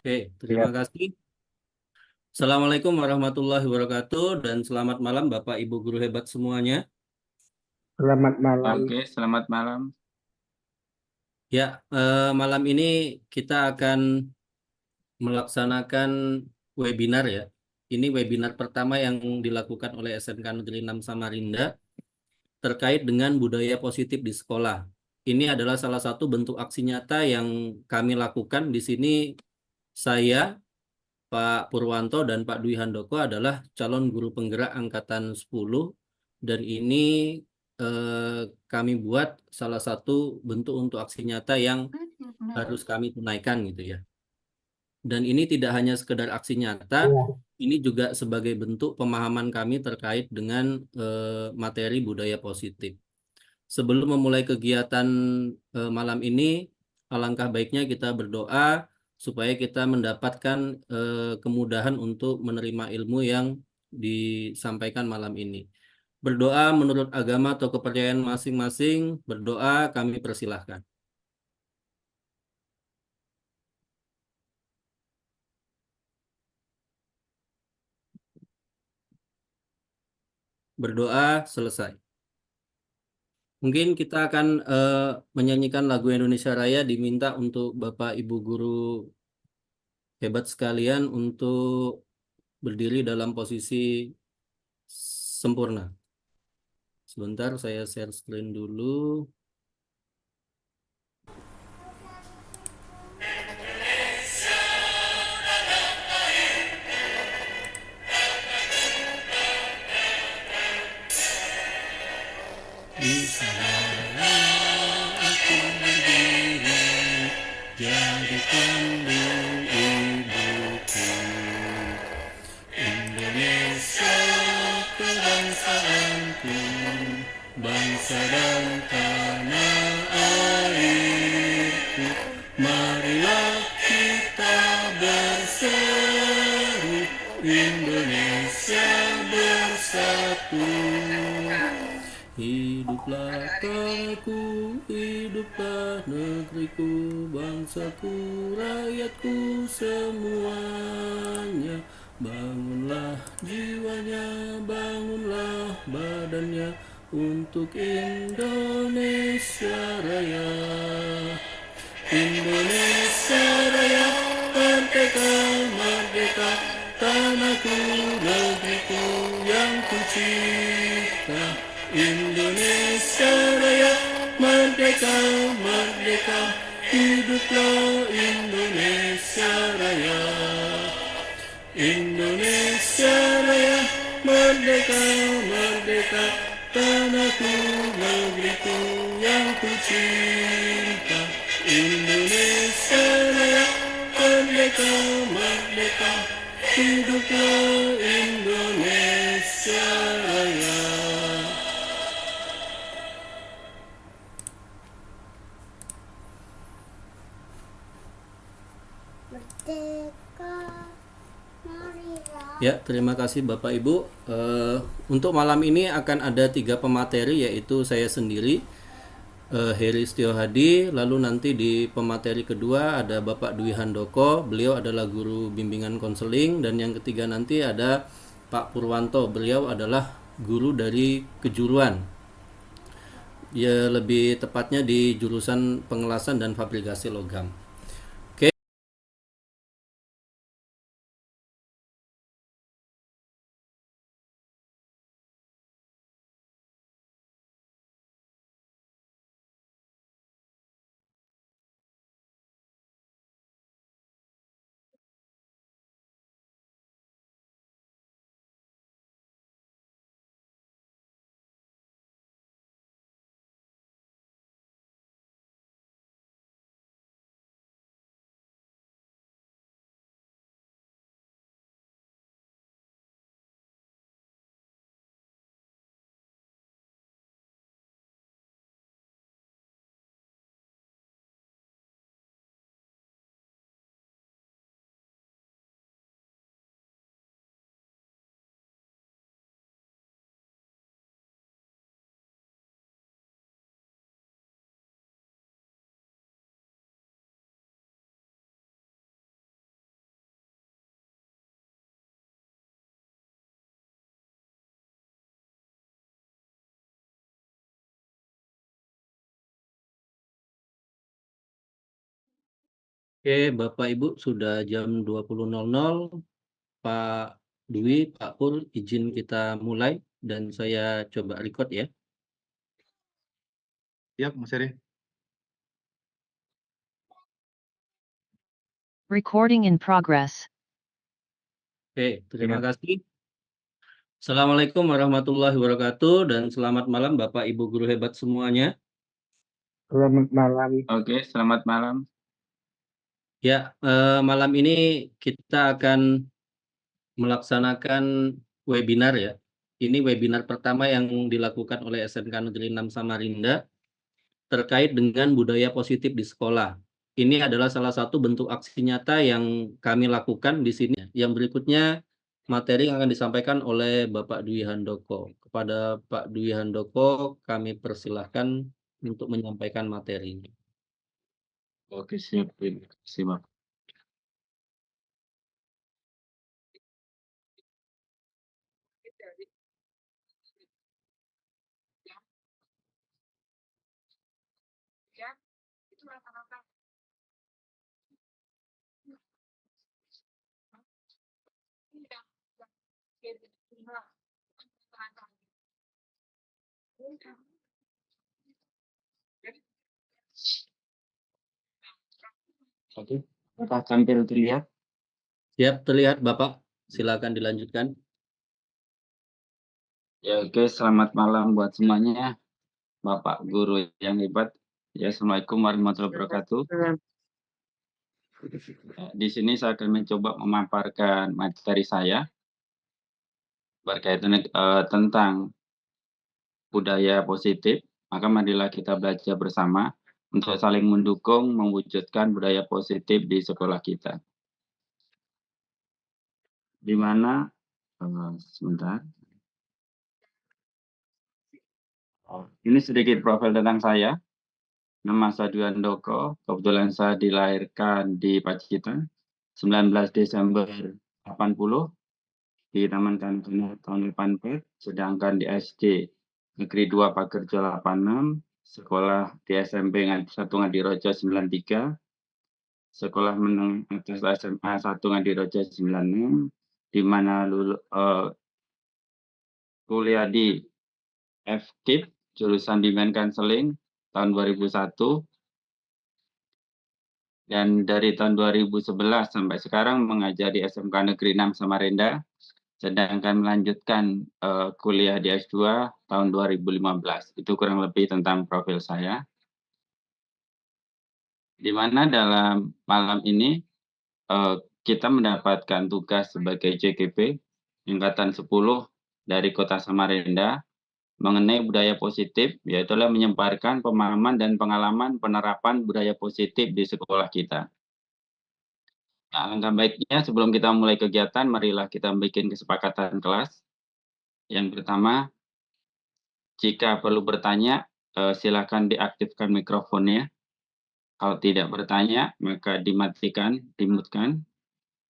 Oke, terima Ya, kasih. Assalamualaikum warahmatullahi wabarakatuh dan selamat malam Bapak Ibu guru hebat semuanya. selamat malam. Oke, selamat malam. Ya, malam ini kita akan melaksanakan webinar ya. Ini webinar pertama yang dilakukan oleh SMK Negeri 6 Samarinda terkait dengan budaya positif di sekolah. Ini adalah salah satu bentuk aksi nyata yang kami lakukan di sini. Saya, Pak Purwanto dan Pak Dwi Handoko adalah calon guru penggerak angkatan 10 dan ini kami buat salah satu bentuk untuk aksi nyata yang harus kami tunaikan gitu ya. Dan ini tidak hanya sekedar aksi nyata, Ya, ini juga sebagai bentuk pemahaman kami terkait dengan materi budaya positif. Sebelum memulai kegiatan malam ini, alangkah baiknya kita berdoa supaya kita mendapatkan kemudahan untuk menerima ilmu yang disampaikan malam ini. Berdoa menurut agama atau kepercayaan masing-masing, berdoa kami persilahkan. Berdoa selesai. Mungkin kita akan menyanyikan lagu Indonesia Raya diminta untuk Bapak Ibu guru hebat sekalian untuk berdiri dalam posisi sempurna. Sebentar saya share screen dulu. Di sana aku berdiri, jadi pandu ibuku. Indonesia kebangsaanku, bangsa dan tanah airku. Marilah kita berseru, Indonesia bersatu. Hiduplah tanahku, hiduplah negeriku, bangsaku, rakyatku semuanya. Bangunlah jiwanya, bangunlah badannya untuk Indonesia Raya. Indonesia Raya, merdeka, merdeka, tanahku, negeriku yang kucinta. Indonesia Raya, merdeka, merdeka, hiduplah Indonesia Raya. Indonesia Raya, merdeka, merdeka, tanahku, negeriku yang kucinta. Indonesia Raya, merdeka, merdeka, hiduplah Indonesia Raya. Merdeka, marilah. Ya, terima kasih Bapak Ibu. Untuk malam ini akan ada 3 pemateri, yaitu saya sendiri, Heri Setiohadi, lalu nanti di pemateri kedua ada Bapak Dwi Handoko, beliau adalah guru bimbingan konseling, dan yang ketiga nanti ada Pak Purwanto, beliau adalah guru dari kejuruan. Ya, lebih tepatnya di jurusan pengelasan dan fabrikasi logam. Oke, Bapak Ibu sudah jam 20.00. Pak Dwi, Pak Pur, izin kita mulai dan saya coba record ya. Siap, Mas Heri. Recording in progress. Oke, terima Siap. kasih. Assalamualaikum warahmatullahi wabarakatuh dan selamat malam Bapak Ibu guru hebat semuanya. Selamat malam. Oke, selamat malam. Ya, malam ini kita akan melaksanakan webinar ya. Ini webinar pertama yang dilakukan oleh SMK Negeri 6 Samarinda terkait dengan budaya positif di sekolah. Ini adalah salah satu bentuk aksi nyata yang kami lakukan di sini. Yang berikutnya materi yang akan disampaikan oleh Bapak Dwi Handoko. Kepada Pak Dwi Handoko kami persilahkan untuk menyampaikan materi. Oke, siap. Terima kasih, Pak. Oke, apakah tampil terlihat? Siap terlihat Bapak, silakan dilanjutkan. Ya, oke, selamat malam buat semuanya. Bapak guru yang hebat. Ya, Assalamualaikum warahmatullahi wabarakatuh. Di sini saya akan mencoba memaparkan materi saya berkaitan tentang budaya positif. Maka marilah kita belajar bersama untuk saling mendukung mewujudkan budaya positif di sekolah kita. Di mana sebentar. Ini sedikit profil tentang saya. Nama saya Dwi Handoko. Kebetulan saya dilahirkan di Pacitan 19 Desember 80 di Taman Kanak-Kanak tahun 84, sedangkan di SD Negeri 2 Pagerjo 86, sekolah di SMP 1 Ngadirojo 93, sekolah menengah atas SMA 1 Ngadirojo 96, di mana kuliah di FKIP jurusan Demand Counseling tahun 2001, dan dari tahun 2011 sampai sekarang mengajar di SMK Negeri 6 Samarinda, sedangkan melanjutkan kuliah di S2 tahun 2015. Itu kurang lebih tentang profil saya. Di mana dalam malam ini kita mendapatkan tugas sebagai JKP Angkatan 10 dari Kota Samarinda mengenai budaya positif, yaitu menyebarkan pemahaman dan pengalaman penerapan budaya positif di sekolah kita. Nah, alangkah baiknya sebelum kita mulai kegiatan, marilah kita bikin kesepakatan kelas. Yang pertama, jika perlu bertanya, silakan diaktifkan mikrofonnya. Kalau tidak bertanya, maka dimatikan, dimutkan.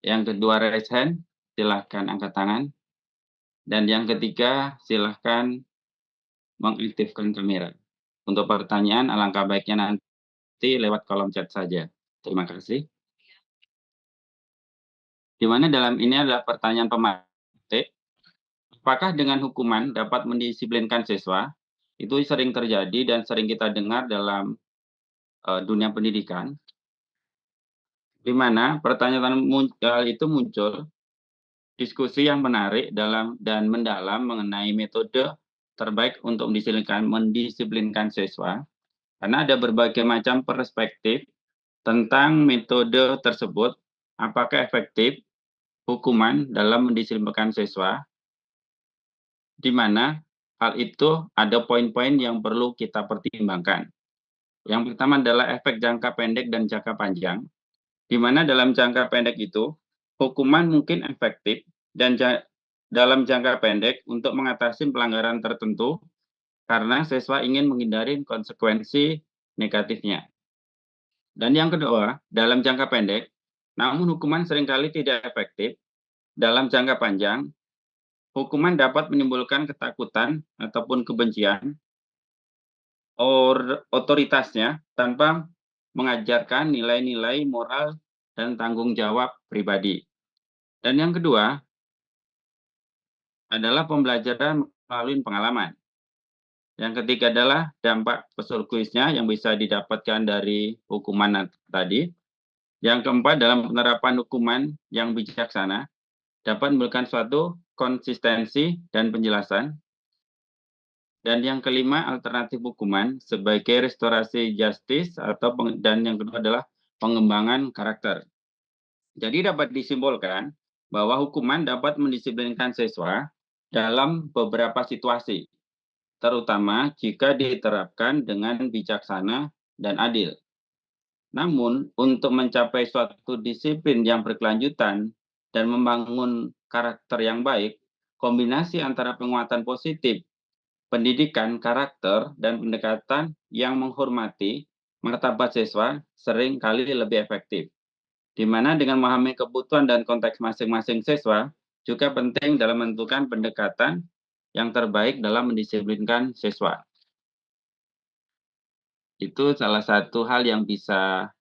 Yang kedua, raise hand, silakan angkat tangan. Dan yang ketiga, silakan mengaktifkan kamera. Untuk pertanyaan, alangkah baiknya nanti lewat kolom chat saja. Terima kasih. Di mana dalam ini adalah pertanyaan pemantik. Apakah dengan hukuman dapat mendisiplinkan siswa? Itu sering terjadi dan sering kita dengar dalam dunia pendidikan. Di mana pertanyaan hal itu muncul diskusi yang menarik dan mendalam mengenai metode terbaik untuk mendisiplinkan siswa. Karena ada berbagai macam perspektif tentang metode tersebut, apakah efektif hukuman dalam mendisiplinkan siswa, di mana hal itu ada poin-poin yang perlu kita pertimbangkan. Yang pertama adalah efek jangka pendek dan jangka panjang, di mana dalam jangka pendek itu hukuman mungkin efektif dan dalam jangka pendek untuk mengatasi pelanggaran tertentu karena siswa ingin menghindari konsekuensi negatifnya. Dan yang kedua, dalam jangka pendek, namun hukuman seringkali tidak efektif. Dalam jangka panjang, hukuman dapat menimbulkan ketakutan ataupun kebencian otoritasnya tanpa mengajarkan nilai-nilai moral dan tanggung jawab pribadi. Dan yang kedua adalah pembelajaran melalui pengalaman. Yang ketiga adalah dampak psikologisnya yang bisa didapatkan dari hukuman tadi. Yang keempat dalam penerapan hukuman yang bijaksana dapat memberikan suatu konsistensi dan penjelasan. Dan yang kelima alternatif hukuman sebagai restorasi justice dan yang kedua adalah pengembangan karakter. Jadi dapat disimpulkan bahwa hukuman dapat mendisiplinkan siswa dalam beberapa situasi, terutama jika diterapkan dengan bijaksana dan adil. Namun, untuk mencapai suatu disiplin yang berkelanjutan dan membangun karakter yang baik, kombinasi antara penguatan positif, pendidikan karakter, dan pendekatan yang menghormati martabat siswa sering kali lebih efektif. Di mana dengan memahami kebutuhan dan konteks masing-masing siswa, juga penting dalam menentukan pendekatan yang terbaik dalam mendisiplinkan siswa. Itu salah satu hal yang bisa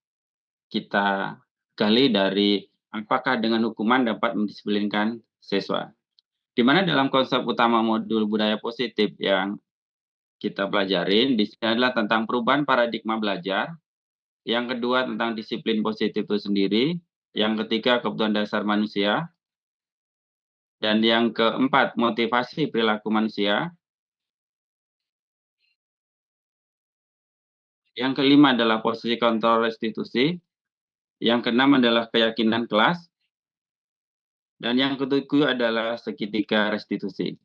kita gali dari apakah dengan hukuman dapat mendisiplinkan siswa. Di mana dalam konsep utama modul budaya positif yang kita pelajarin, di sini adalah tentang perubahan paradigma belajar, yang kedua tentang disiplin positif itu sendiri, yang ketiga kebutuhan dasar manusia, dan yang keempat motivasi perilaku manusia, yang kelima adalah posisi kontrol restitusi, yang keenam adalah keyakinan kelas, dan yang ketujuh adalah segitiga restitusi.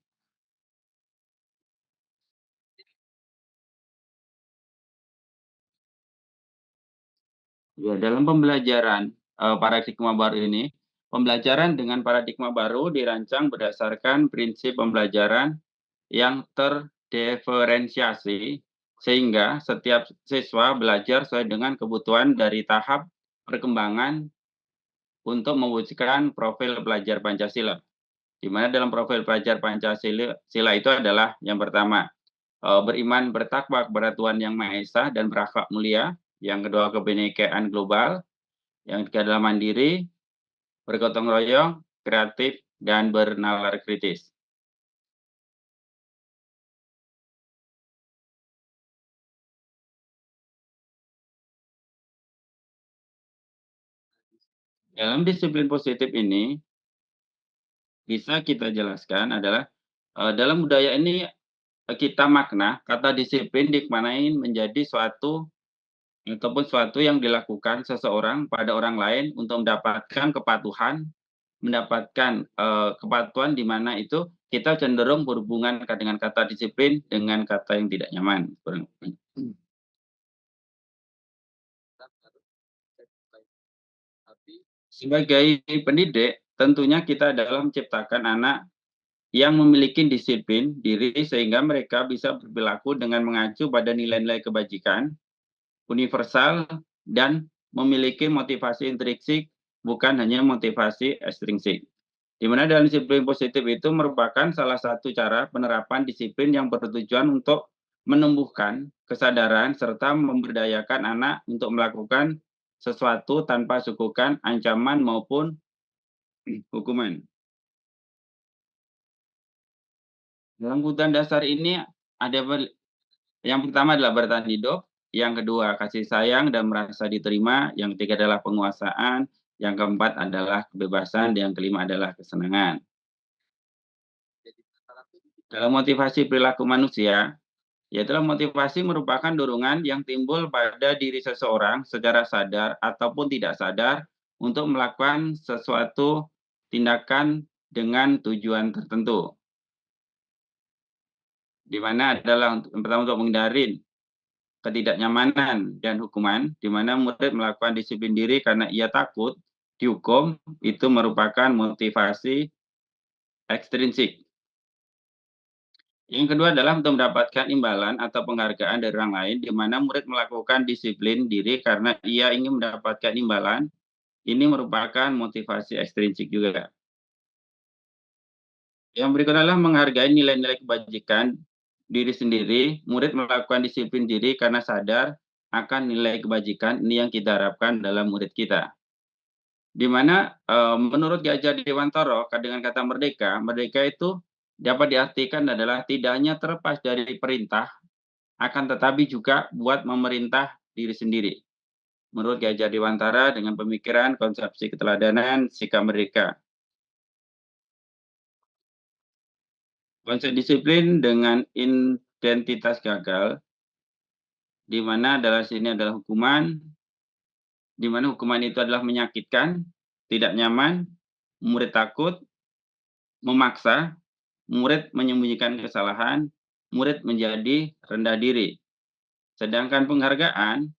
Ya, dalam pembelajaran paradigma baru ini, pembelajaran dengan paradigma baru dirancang berdasarkan prinsip pembelajaran yang terdiferensiasi, sehingga setiap siswa belajar sesuai dengan kebutuhan dari tahap perkembangan untuk mewujudkan profil pelajar Pancasila. Di mana dalam profil pelajar Pancasila itu adalah yang pertama, beriman bertakwa kepada Tuhan Yang Maha Esa dan berakhlak mulia. Yang kedua, kebinekaan global. Yang ketiga adalah mandiri, bergotong royong, kreatif, dan bernalar kritis. Dalam disiplin positif ini, bisa kita jelaskan adalah dalam budaya ini kita makna kata disiplin dikmanain menjadi suatu ataupun suatu yang dilakukan seseorang pada orang lain untuk mendapatkan kepatuhan, mendapatkan kepatuhan di mana itu kita cenderung berhubungan dengan kata disiplin dengan kata yang tidak nyaman. Sebagai pendidik, tentunya kita dalam menciptakan anak yang memiliki disiplin diri sehingga mereka bisa berperilaku dengan mengacu pada nilai-nilai kebajikan, universal, dan memiliki motivasi intrinsik, bukan hanya motivasi ekstrinsik. Di mana dalam disiplin positif itu merupakan salah satu cara penerapan disiplin yang bertujuan untuk menumbuhkan kesadaran serta memberdayakan anak untuk melakukan sesuatu tanpa suguhkan ancaman maupun hukuman. Dalam kebutuhan dasar ini ada yang pertama adalah bertahan hidup, yang kedua kasih sayang dan merasa diterima, yang ketiga adalah penguasaan, yang keempat adalah kebebasan, dan yang kelima adalah kesenangan. Dalam motivasi perilaku manusia, yaitu motivasi merupakan dorongan yang timbul pada diri seseorang secara sadar ataupun tidak sadar untuk melakukan sesuatu tindakan dengan tujuan tertentu. Di mana adalah yang pertama untuk menghindari ketidaknyamanan dan hukuman, di mana murid melakukan disiplin diri karena ia takut dihukum, itu merupakan motivasi ekstrinsik. Yang kedua adalah untuk mendapatkan imbalan atau penghargaan dari orang lain, di mana murid melakukan disiplin diri karena ia ingin mendapatkan imbalan. Ini merupakan motivasi ekstrinsik juga. Yang berikutnya adalah menghargai nilai-nilai kebajikan diri sendiri. Murid melakukan disiplin diri karena sadar akan nilai kebajikan. Ini yang kita harapkan dalam murid kita. Di mana menurut Ki Hajar Dewantara dengan kata merdeka, merdeka itu dapat diartikan adalah tidak hanya terlepas dari perintah, akan tetapi juga buat memerintah diri sendiri. Menurut Ki Hajar Dewantara dengan pemikiran, konsepsi keteladanan, sikap merdeka. Konsep disiplin dengan identitas gagal, di mana adalah sini adalah hukuman, di mana hukuman itu adalah menyakitkan, tidak nyaman, murid takut, memaksa, murid menyembunyikan kesalahan, murid menjadi rendah diri. Sedangkan penghargaan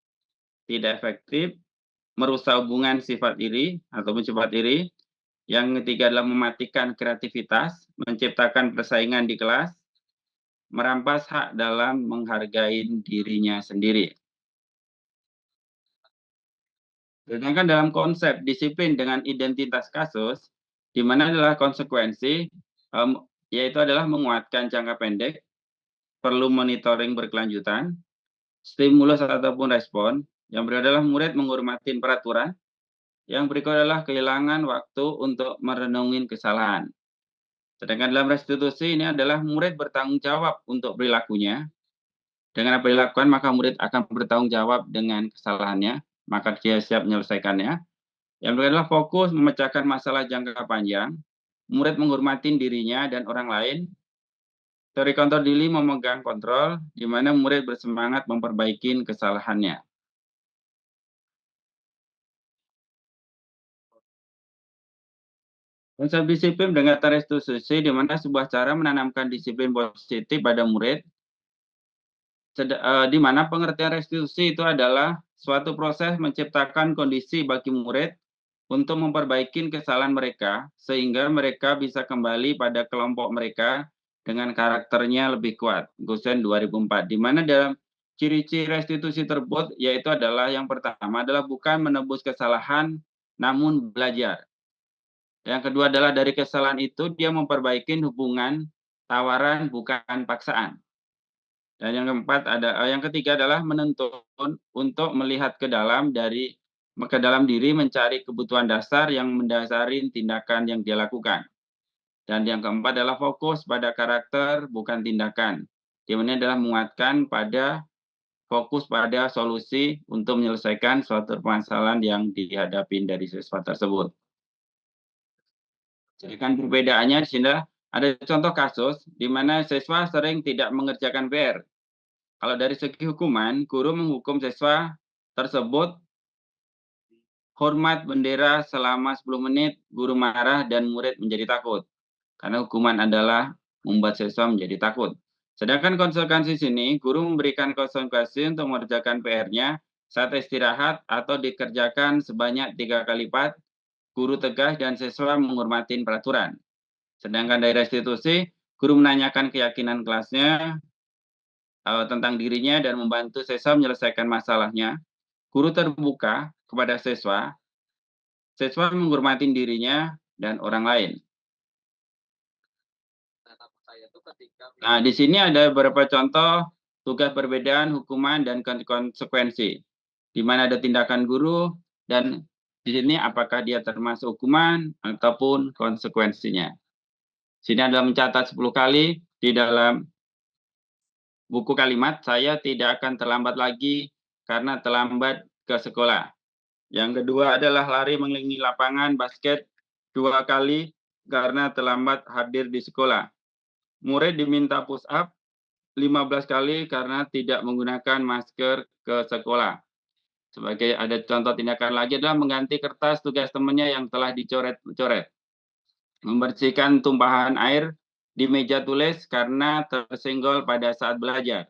tidak efektif, merusak hubungan sifat iri atau sifat iri. Yang ketiga adalah mematikan kreativitas, menciptakan persaingan di kelas, merampas hak dalam menghargai dirinya sendiri. Sedangkan dalam konsep disiplin dengan identitas kasus, di mana adalah konsekuensi, yaitu adalah menguatkan jangka pendek, perlu monitoring berkelanjutan, stimulus ataupun respon. Yang berikut adalah murid menghormati peraturan. Yang berikut adalah kehilangan waktu untuk merenungin kesalahan. Sedangkan dalam restitusi ini adalah murid bertanggung jawab untuk perilakunya. Dengan apa dilakukan, maka murid akan bertanggung jawab dengan kesalahannya, maka dia siap menyelesaikannya. Yang berikut adalah fokus memecahkan masalah jangka panjang. Murid menghormati dirinya dan orang lain. Teori kontrol diri memegang kontrol, di mana murid bersemangat memperbaiki kesalahannya. Konsep disiplin dengan restitusi, di mana sebuah cara menanamkan disiplin positif pada murid, di mana pengertian restitusi itu adalah suatu proses menciptakan kondisi bagi murid untuk memperbaiki kesalahan mereka, sehingga mereka bisa kembali pada kelompok mereka dengan karakternya lebih kuat. Gusen 2004, di mana dalam ciri-ciri restitusi tersebut, yaitu adalah yang pertama adalah bukan menebus kesalahan, namun belajar. Yang kedua adalah dari kesalahan itu dia memperbaiki hubungan tawaran bukan paksaan. Dan yang keempat yang ketiga adalah menuntun untuk melihat ke dalam diri mencari kebutuhan dasar yang mendasari tindakan yang dia lakukan. Dan yang keempat adalah fokus pada karakter bukan tindakan. Di mana adalah menguatkan pada fokus pada solusi untuk menyelesaikan suatu permasalahan yang dihadapi dari siswa tersebut. Sedangkan perbedaannya di sini ada contoh kasus di mana siswa sering tidak mengerjakan PR. Kalau dari segi hukuman, guru menghukum siswa tersebut hormat bendera selama 10 menit, guru marah dan murid menjadi takut. Karena hukuman adalah membuat siswa menjadi takut. Sedangkan konsekuensi sini, guru memberikan konsekuensi untuk mengerjakan PR-nya saat istirahat atau dikerjakan sebanyak 3 kali lipat. Guru tegas dan siswa menghormati peraturan. Sedangkan dari restitusi, guru menanyakan keyakinan kelasnya tentang dirinya dan membantu siswa menyelesaikan masalahnya. Guru terbuka kepada siswa menghormati dirinya dan orang lain. Nah, di sini ada beberapa contoh tugas perbedaan, hukuman, dan konsekuensi. Di mana ada tindakan guru dan di sini apakah dia termasuk hukuman ataupun konsekuensinya. Sini adalah mencatat 10 kali di dalam buku kalimat, saya tidak akan terlambat lagi karena terlambat ke sekolah. Yang kedua adalah lari mengelilingi lapangan basket 2 kali karena terlambat hadir di sekolah. Murid diminta push up 15 kali karena tidak menggunakan masker ke sekolah. Sebagai ada contoh tindakan lagi adalah mengganti kertas tugas temannya yang telah dicoret-coret. Membersihkan tumpahan air di meja tulis karena tersenggol pada saat belajar.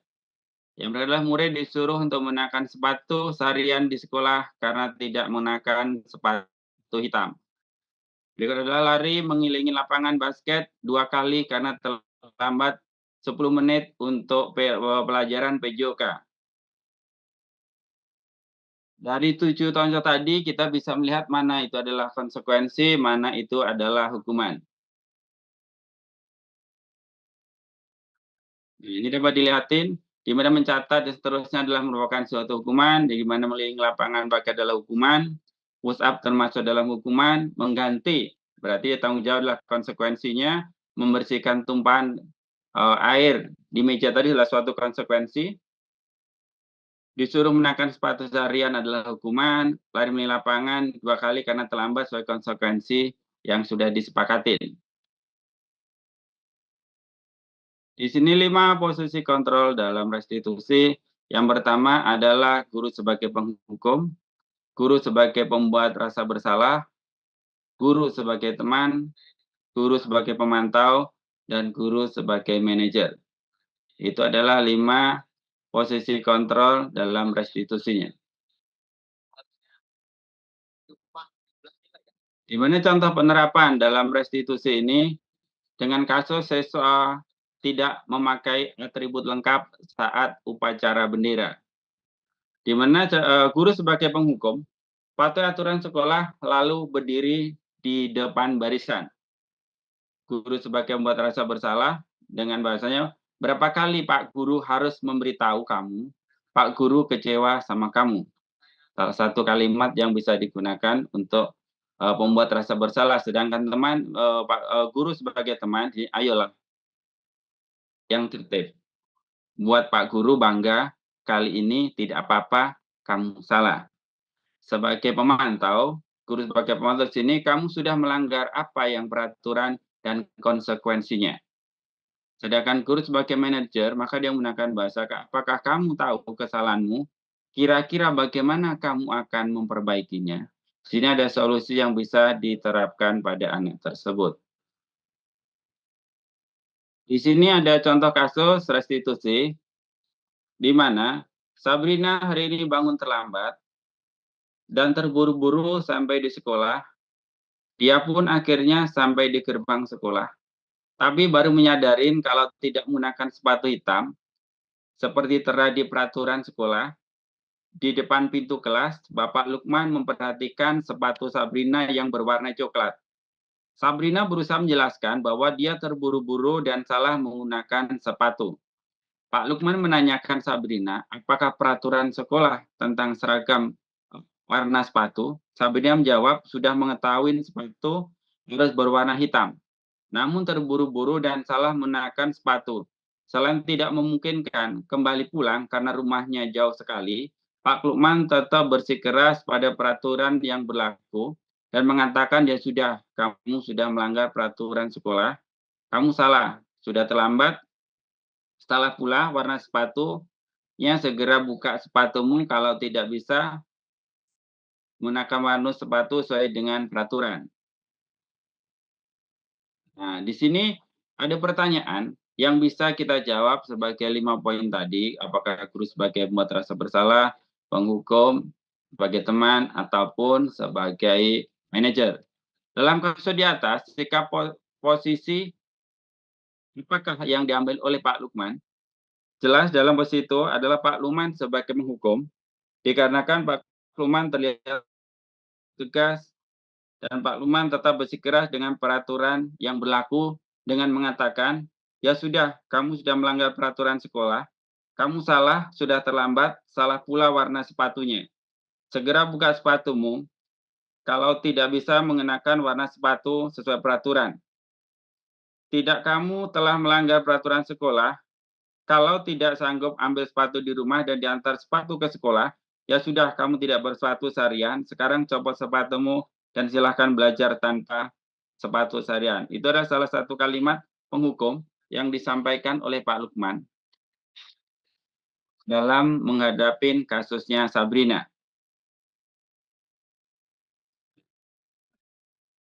Yang adalah murid disuruh untuk mengenakan sepatu seharian di sekolah karena tidak mengenakan sepatu hitam. Berikut adalah lari mengelilingi lapangan basket 2 kali karena terlambat 10 menit untuk pelajaran PJOK. Dari 7 contoh tadi kita bisa melihat mana itu adalah konsekuensi, mana itu adalah hukuman. Ini dapat dilihatin di mana mencatat dan seterusnya adalah merupakan suatu hukuman, di mana meliling lapangan pakai adalah hukuman, push up termasuk dalam hukuman, mengganti berarti tanggung jawab adalah konsekuensinya, membersihkan tumpahan air di meja tadi adalah suatu konsekuensi, disuruh mengenakan sepatu seharian adalah hukuman, lari meliling lapangan 2 kali karena terlambat sebagai konsekuensi yang sudah disepakati. Di sini 5 posisi kontrol dalam restitusi. Yang pertama adalah guru sebagai penghukum, guru sebagai pembuat rasa bersalah, guru sebagai teman, guru sebagai pemantau, dan guru sebagai manajer. Itu adalah 5 posisi kontrol dalam restitusinya. Di mana contoh penerapan dalam restitusi ini dengan kasus siswa tidak memakai atribut lengkap saat upacara bendera. Di mana guru sebagai penghukum patuhi aturan sekolah lalu berdiri di depan barisan. Guru sebagai membuat rasa bersalah dengan bahasanya, berapa kali Pak Guru harus memberitahu kamu, Pak Guru kecewa sama kamu. Salah satu kalimat yang bisa digunakan untuk membuat rasa bersalah. Sedangkan teman, guru sebagai teman, ayolah yang tertib. Buat Pak Guru bangga, kali ini tidak apa-apa, kamu salah. Sebagai pemantau, guru sebagai pemantau di sini, kamu sudah melanggar apa yang peraturan dan konsekuensinya. Sedangkan guru sebagai manajer, maka dia menggunakan bahasa, apakah kamu tahu kesalahanmu? Kira-kira bagaimana kamu akan memperbaikinya? Di sini ada solusi yang bisa diterapkan pada anak tersebut. Di sini ada contoh kasus restitusi, di mana Sabrina hari ini bangun terlambat dan terburu-buru sampai di sekolah. Dia pun akhirnya sampai di gerbang sekolah, tapi baru menyadarin kalau tidak menggunakan sepatu hitam, seperti tertera di peraturan sekolah. Di depan pintu kelas, Bapak Lukman memperhatikan sepatu Sabrina yang berwarna coklat. Sabrina berusaha menjelaskan bahwa dia terburu-buru dan salah menggunakan sepatu. Pak Lukman menanyakan Sabrina, apakah peraturan sekolah tentang seragam warna sepatu? Sabrina menjawab, sudah mengetahui sepatu harus berwarna hitam. Namun terburu-buru dan salah menggunakan sepatu. Selain tidak memungkinkan kembali pulang karena rumahnya jauh sekali, Pak Lukman tetap bersikeras pada peraturan yang berlaku dan mengatakan kamu sudah melanggar peraturan sekolah, kamu salah, sudah terlambat, setelah pula warna sepatunya segera buka sepatumu kalau tidak bisa menggunakan warna sepatu sesuai dengan peraturan. Nah, di sini ada pertanyaan yang bisa kita jawab sebagai 5 poin tadi, apakah guru sebagai pembuat rasa bersalah, penghukum, sebagai teman, ataupun sebagai manajer. Dalam kasus di atas, sikap posisi apakah yang diambil oleh Pak Lukman? Jelas dalam posisi itu adalah Pak Lukman sebagai penghukum, dikarenakan Pak Lukman terlihat tegas dan Pak Lukman tetap bersikeras dengan peraturan yang berlaku dengan mengatakan, ya sudah, kamu sudah melanggar peraturan sekolah, kamu salah, sudah terlambat, salah pula warna sepatunya. Segera buka sepatumu, kalau tidak bisa mengenakan warna sepatu sesuai peraturan. Tidak kamu telah melanggar peraturan sekolah, kalau tidak sanggup ambil sepatu di rumah dan diantar sepatu ke sekolah, ya sudah, kamu tidak bersepatu seharian, sekarang copot sepatumu dan silahkan belajar tanpa sepatu seharian. Itu adalah salah satu kalimat penghukum yang disampaikan oleh Pak Lukman dalam menghadapi kasusnya Sabrina.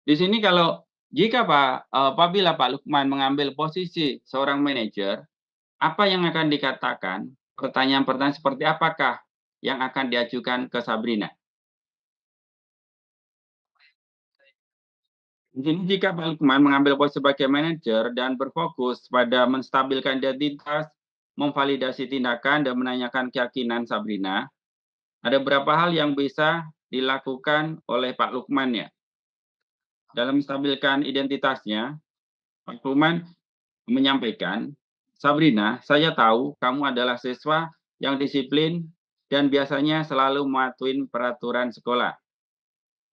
Di sini apabila Pak Lukman mengambil posisi seorang manajer, apa yang akan dikatakan? Pertanyaan-pertanyaan seperti apakah yang akan diajukan ke Sabrina? Di sini jika Pak Lukman mengambil posisi sebagai manajer dan berfokus pada menstabilkan identitas, memvalidasi tindakan, dan menanyakan keyakinan Sabrina, ada beberapa hal yang bisa dilakukan oleh Pak Lukman ya. Dalam menstabilkan identitasnya, Pak Lukman menyampaikan Sabrina, saya tahu kamu adalah siswa yang disiplin dan biasanya selalu mematuhi peraturan sekolah.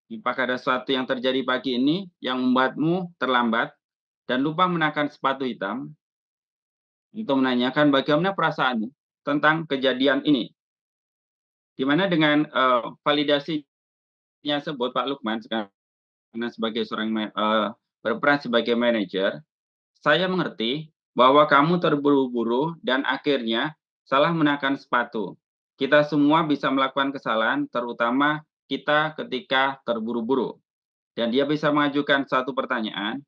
Apakah ada sesuatu yang terjadi pagi ini yang membuatmu terlambat dan lupa mengenakan sepatu hitam? Untuk menanyakan bagaimana perasaanmu tentang kejadian ini. Di mana dengan validasinya sebut Pak Lukman karena sebagai berperan sebagai manajer, saya mengerti bahwa kamu terburu-buru dan akhirnya salah mengenakan sepatu. Kita semua bisa melakukan kesalahan, terutama kita ketika terburu-buru. Dan dia bisa mengajukan satu pertanyaan,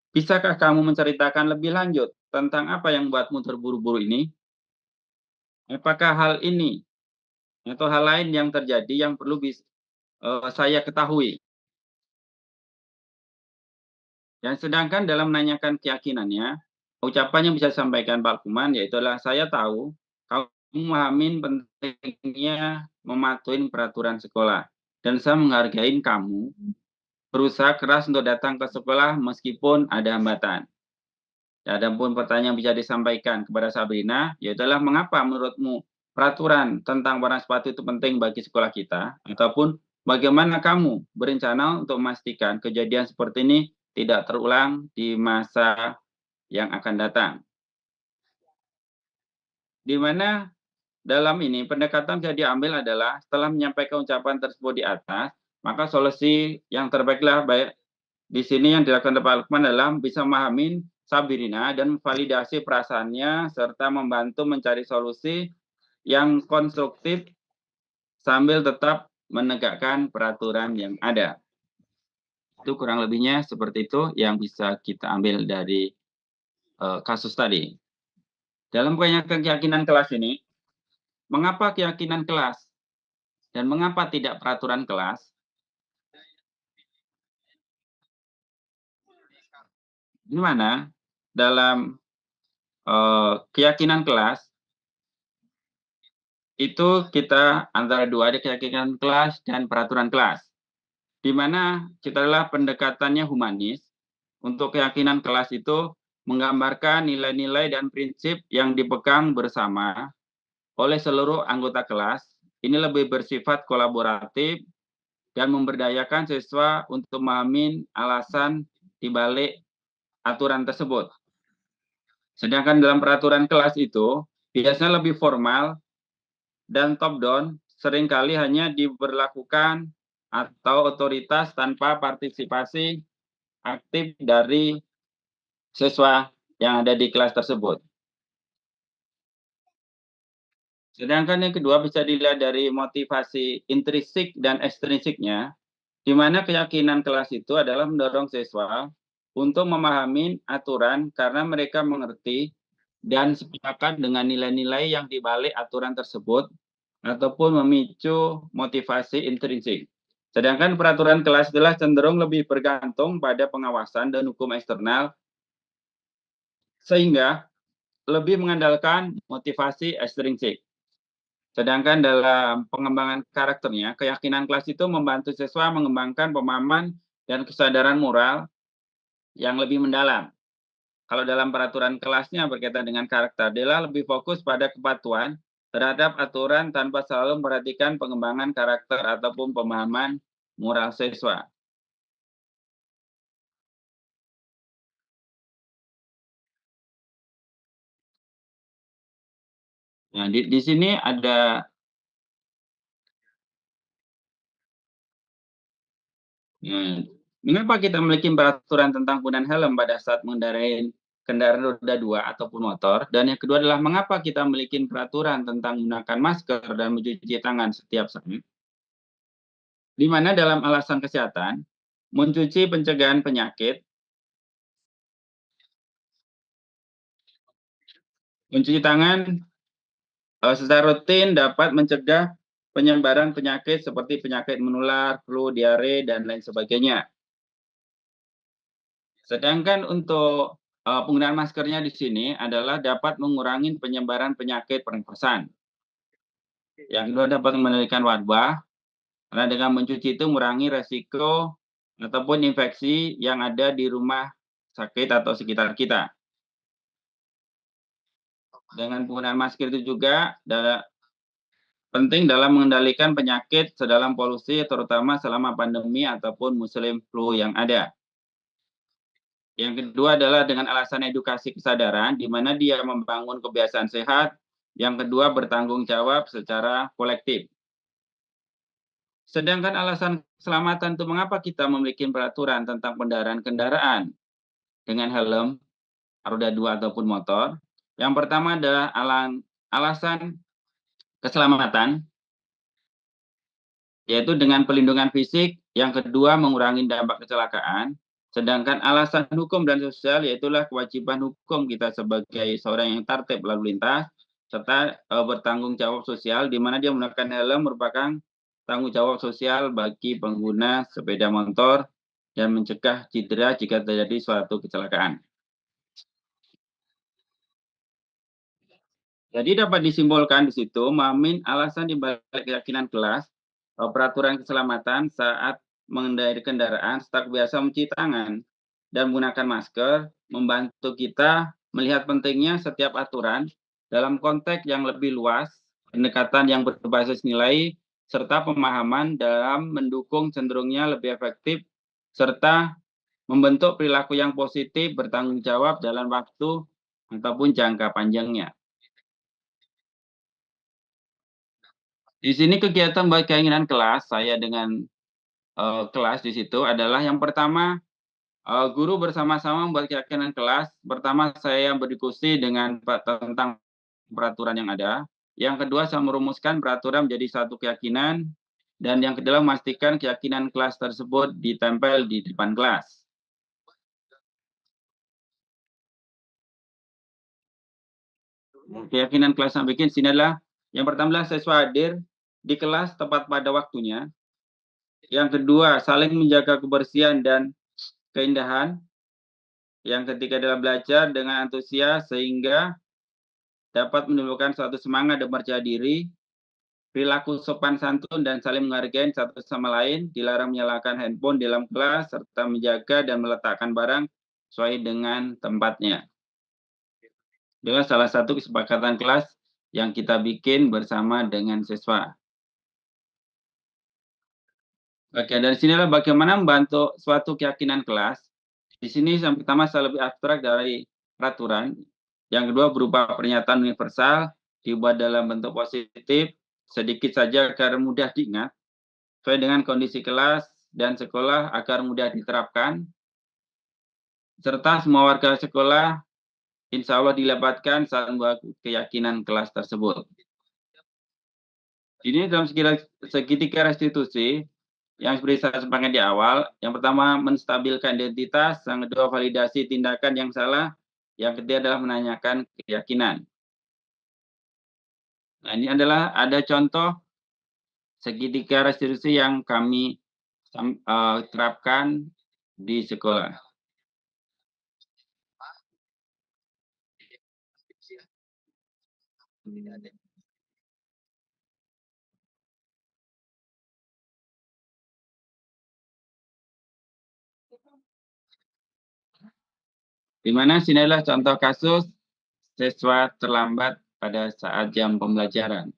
bisakah kamu menceritakan lebih lanjut tentang apa yang membuatmu terburu-buru ini? Apakah hal ini atau hal lain yang terjadi yang perlu saya ketahui? Dan sedangkan dalam menanyakan keyakinannya, ucapan yang bisa disampaikan Pak Lukman yaitu saya tahu kamu memahami pentingnya mematuhi peraturan sekolah dan saya menghargai kamu berusaha keras untuk datang ke sekolah meskipun ada hambatan. Adapun pertanyaan yang bisa disampaikan kepada Sabrina yaitu mengapa menurutmu peraturan tentang warna sepatu itu penting bagi sekolah kita, ataupun bagaimana kamu berencana untuk memastikan kejadian seperti ini tidak terulang di masa yang akan datang. Di mana dalam ini pendekatan bisa diambil adalah setelah menyampaikan ucapan tersebut di atas, maka solusi yang terbaiklah baik di sini yang dilakukan oleh Pak Lukman adalah bisa memahami Sabrina dan memvalidasi perasaannya serta membantu mencari solusi yang konstruktif sambil tetap menegakkan peraturan yang ada. Itu kurang lebihnya seperti itu yang bisa kita ambil dari kasus tadi. Dalam keyakinan kelas ini, mengapa keyakinan kelas dan mengapa tidak peraturan kelas? Di mana dalam keyakinan kelas itu kita antara dua, ada keyakinan kelas dan peraturan kelas. Di mana kita adalah pendekatannya humanis. Untuk keyakinan kelas itu menggambarkan nilai-nilai dan prinsip yang dipegang bersama oleh seluruh anggota kelas. Ini lebih bersifat kolaboratif dan memberdayakan siswa untuk memahami alasan dibalik aturan tersebut. Sedangkan dalam peraturan kelas itu biasanya lebih formal dan top down, seringkali hanya diberlakukan atau otoritas tanpa partisipasi aktif dari siswa yang ada di kelas tersebut. Sedangkan yang kedua bisa dilihat dari motivasi intrinsik dan ekstrinsiknya, di mana keyakinan kelas itu adalah mendorong siswa untuk memahami aturan karena mereka mengerti dan sepakat dengan nilai-nilai yang dibalik aturan tersebut ataupun memicu motivasi intrinsik. Sedangkan peraturan kelas adalah cenderung lebih bergantung pada pengawasan dan hukum eksternal sehingga lebih mengandalkan motivasi ekstrinsik. Sedangkan dalam pengembangan karakternya, keyakinan kelas itu membantu siswa mengembangkan pemahaman dan kesadaran moral yang lebih mendalam. Kalau dalam peraturan kelasnya berkaitan dengan karakter, dia lebih fokus pada kepatuhan terhadap aturan tanpa selalu memperhatikan pengembangan karakter ataupun pemahaman moral siswa. Nah, di sini ada mengapa kita memiliki peraturan tentang penggunaan helm pada saat mengendarai kendaraan roda 2 ataupun motor? Dan yang kedua adalah mengapa kita memiliki peraturan tentang menggunakan masker dan mencuci tangan setiap saat? Di mana dalam alasan kesehatan, mencuci pencegahan penyakit, mencuci tangan secara rutin dapat mencegah penyebaran penyakit seperti penyakit menular, flu, diare, dan lain sebagainya. Sedangkan untuk penggunaan maskernya di sini adalah dapat mengurangi penyebaran penyakit pernapasan. Yang kedua dapat mengendalikan wabah, karena dengan mencuci itu mengurangi resiko ataupun infeksi yang ada di rumah sakit atau sekitar kita. Dengan penggunaan masker itu juga penting dalam mengendalikan penyakit sedalam polusi, terutama selama pandemi ataupun musim flu yang ada. Yang kedua adalah dengan alasan edukasi kesadaran, di mana dia membangun kebiasaan sehat. Yang kedua, bertanggung jawab secara kolektif. Sedangkan alasan keselamatan itu mengapa kita memiliki peraturan tentang kendaraan dengan helm, roda 2 ataupun motor. Yang pertama adalah alasan keselamatan, yaitu dengan pelindungan fisik. Yang kedua, mengurangi dampak kecelakaan. Sedangkan alasan hukum dan sosial, yaitulah kewajiban hukum kita sebagai seorang yang tertib lalu lintas, serta bertanggung jawab sosial, di mana dia menggunakan helm merupakan tanggung jawab sosial bagi pengguna sepeda motor dan mencegah cedera jika terjadi suatu kecelakaan. Jadi dapat disimpulkan di situ, Mamin alasan dibalik keyakinan kelas, peraturan keselamatan saat mengendarai kendaraan, serta biasa mencuci tangan dan menggunakan masker, membantu kita melihat pentingnya setiap aturan dalam konteks yang lebih luas, pendekatan yang berbasis nilai, serta pemahaman dalam mendukung cenderungnya lebih efektif, serta membentuk perilaku yang positif, bertanggung jawab dalam waktu ataupun jangka panjangnya. Di sini kegiatan baik keinginan kelas saya dengan kelas di situ adalah yang pertama, guru bersama-sama membuat keyakinan kelas. Pertama saya berdiskusi tentang peraturan yang ada. Yang kedua saya merumuskan peraturan menjadi satu keyakinan. Dan yang kedua memastikan keyakinan kelas tersebut ditempel di depan kelas. Keyakinan kelas yang bikin sini adalah yang pertama adalah siswa hadir di kelas tepat pada waktunya. Yang kedua, saling menjaga kebersihan dan keindahan. Yang ketiga adalah belajar dengan antusias sehingga dapat menimbulkan suatu semangat dan percaya diri. Perilaku sopan santun dan saling menghargai satu sama lain, dilarang menyalakan handphone di dalam kelas, serta menjaga dan meletakkan barang sesuai dengan tempatnya. Itulah salah satu kesepakatan kelas yang kita bikin bersama dengan siswa. Oke, dari sinilah bagaimana membantu suatu keyakinan kelas. Di sini yang pertama saya lebih abstrak dari peraturan. Yang kedua berupa pernyataan universal, dibuat dalam bentuk positif, sedikit saja agar mudah diingat, sesuai dengan kondisi kelas dan sekolah agar mudah diterapkan, serta semua warga sekolah insya Allah dilibatkan saat membuat keyakinan kelas tersebut. Ini dalam segitiga restitusi, yang seperti saya sampaikan di awal, yang pertama menstabilkan identitas, yang kedua validasi tindakan yang salah, yang ketiga adalah menanyakan keyakinan. Nah, ini adalah ada contoh segitiga restitusi yang kami terapkan di sekolah. Di mana sini adalah contoh kasus siswa terlambat pada saat jam pembelajaran.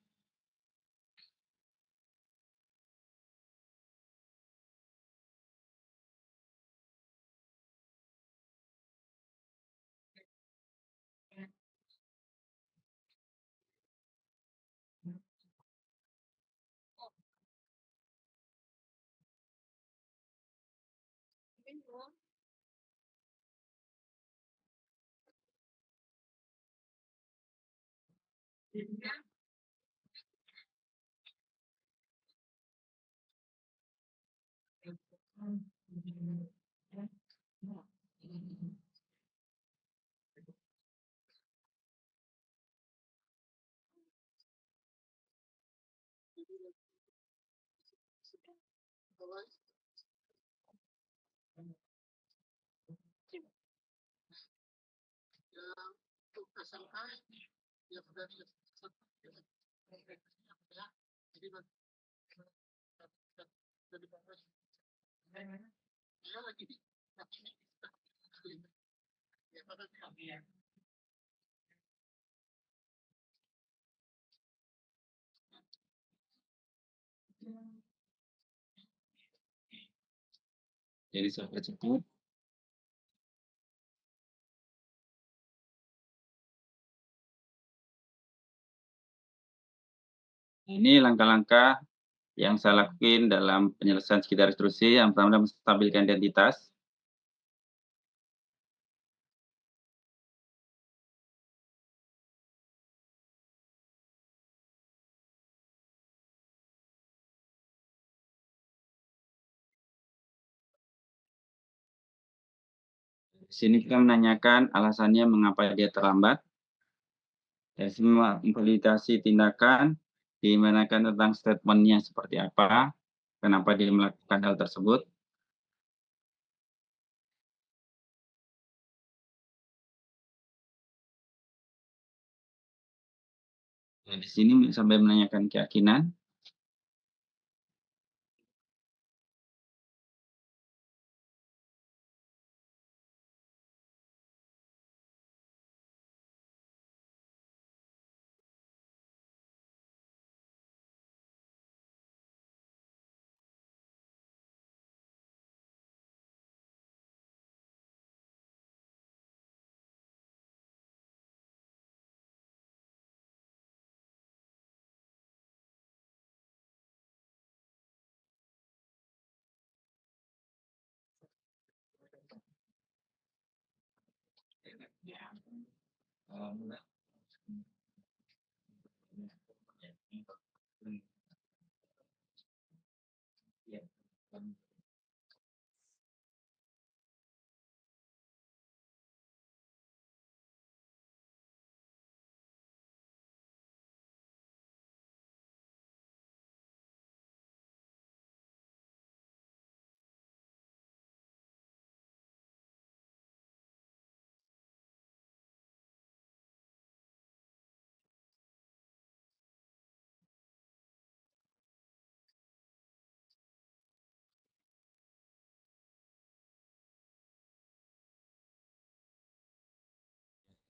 Jadi saya percepat. Ini langkah-langkah yang saya lakuin dalam penyelesaian sekitar instruksi. Yang pertama adalah menstabilkan identitas. Di sini kita menanyakan alasannya mengapa dia terlambat. Dan semua memvalidasi tindakan, dimanakan tentang statementnya seperti apa, kenapa dia melakukan hal tersebut. Dan di sini sampai menanyakan keyakinan.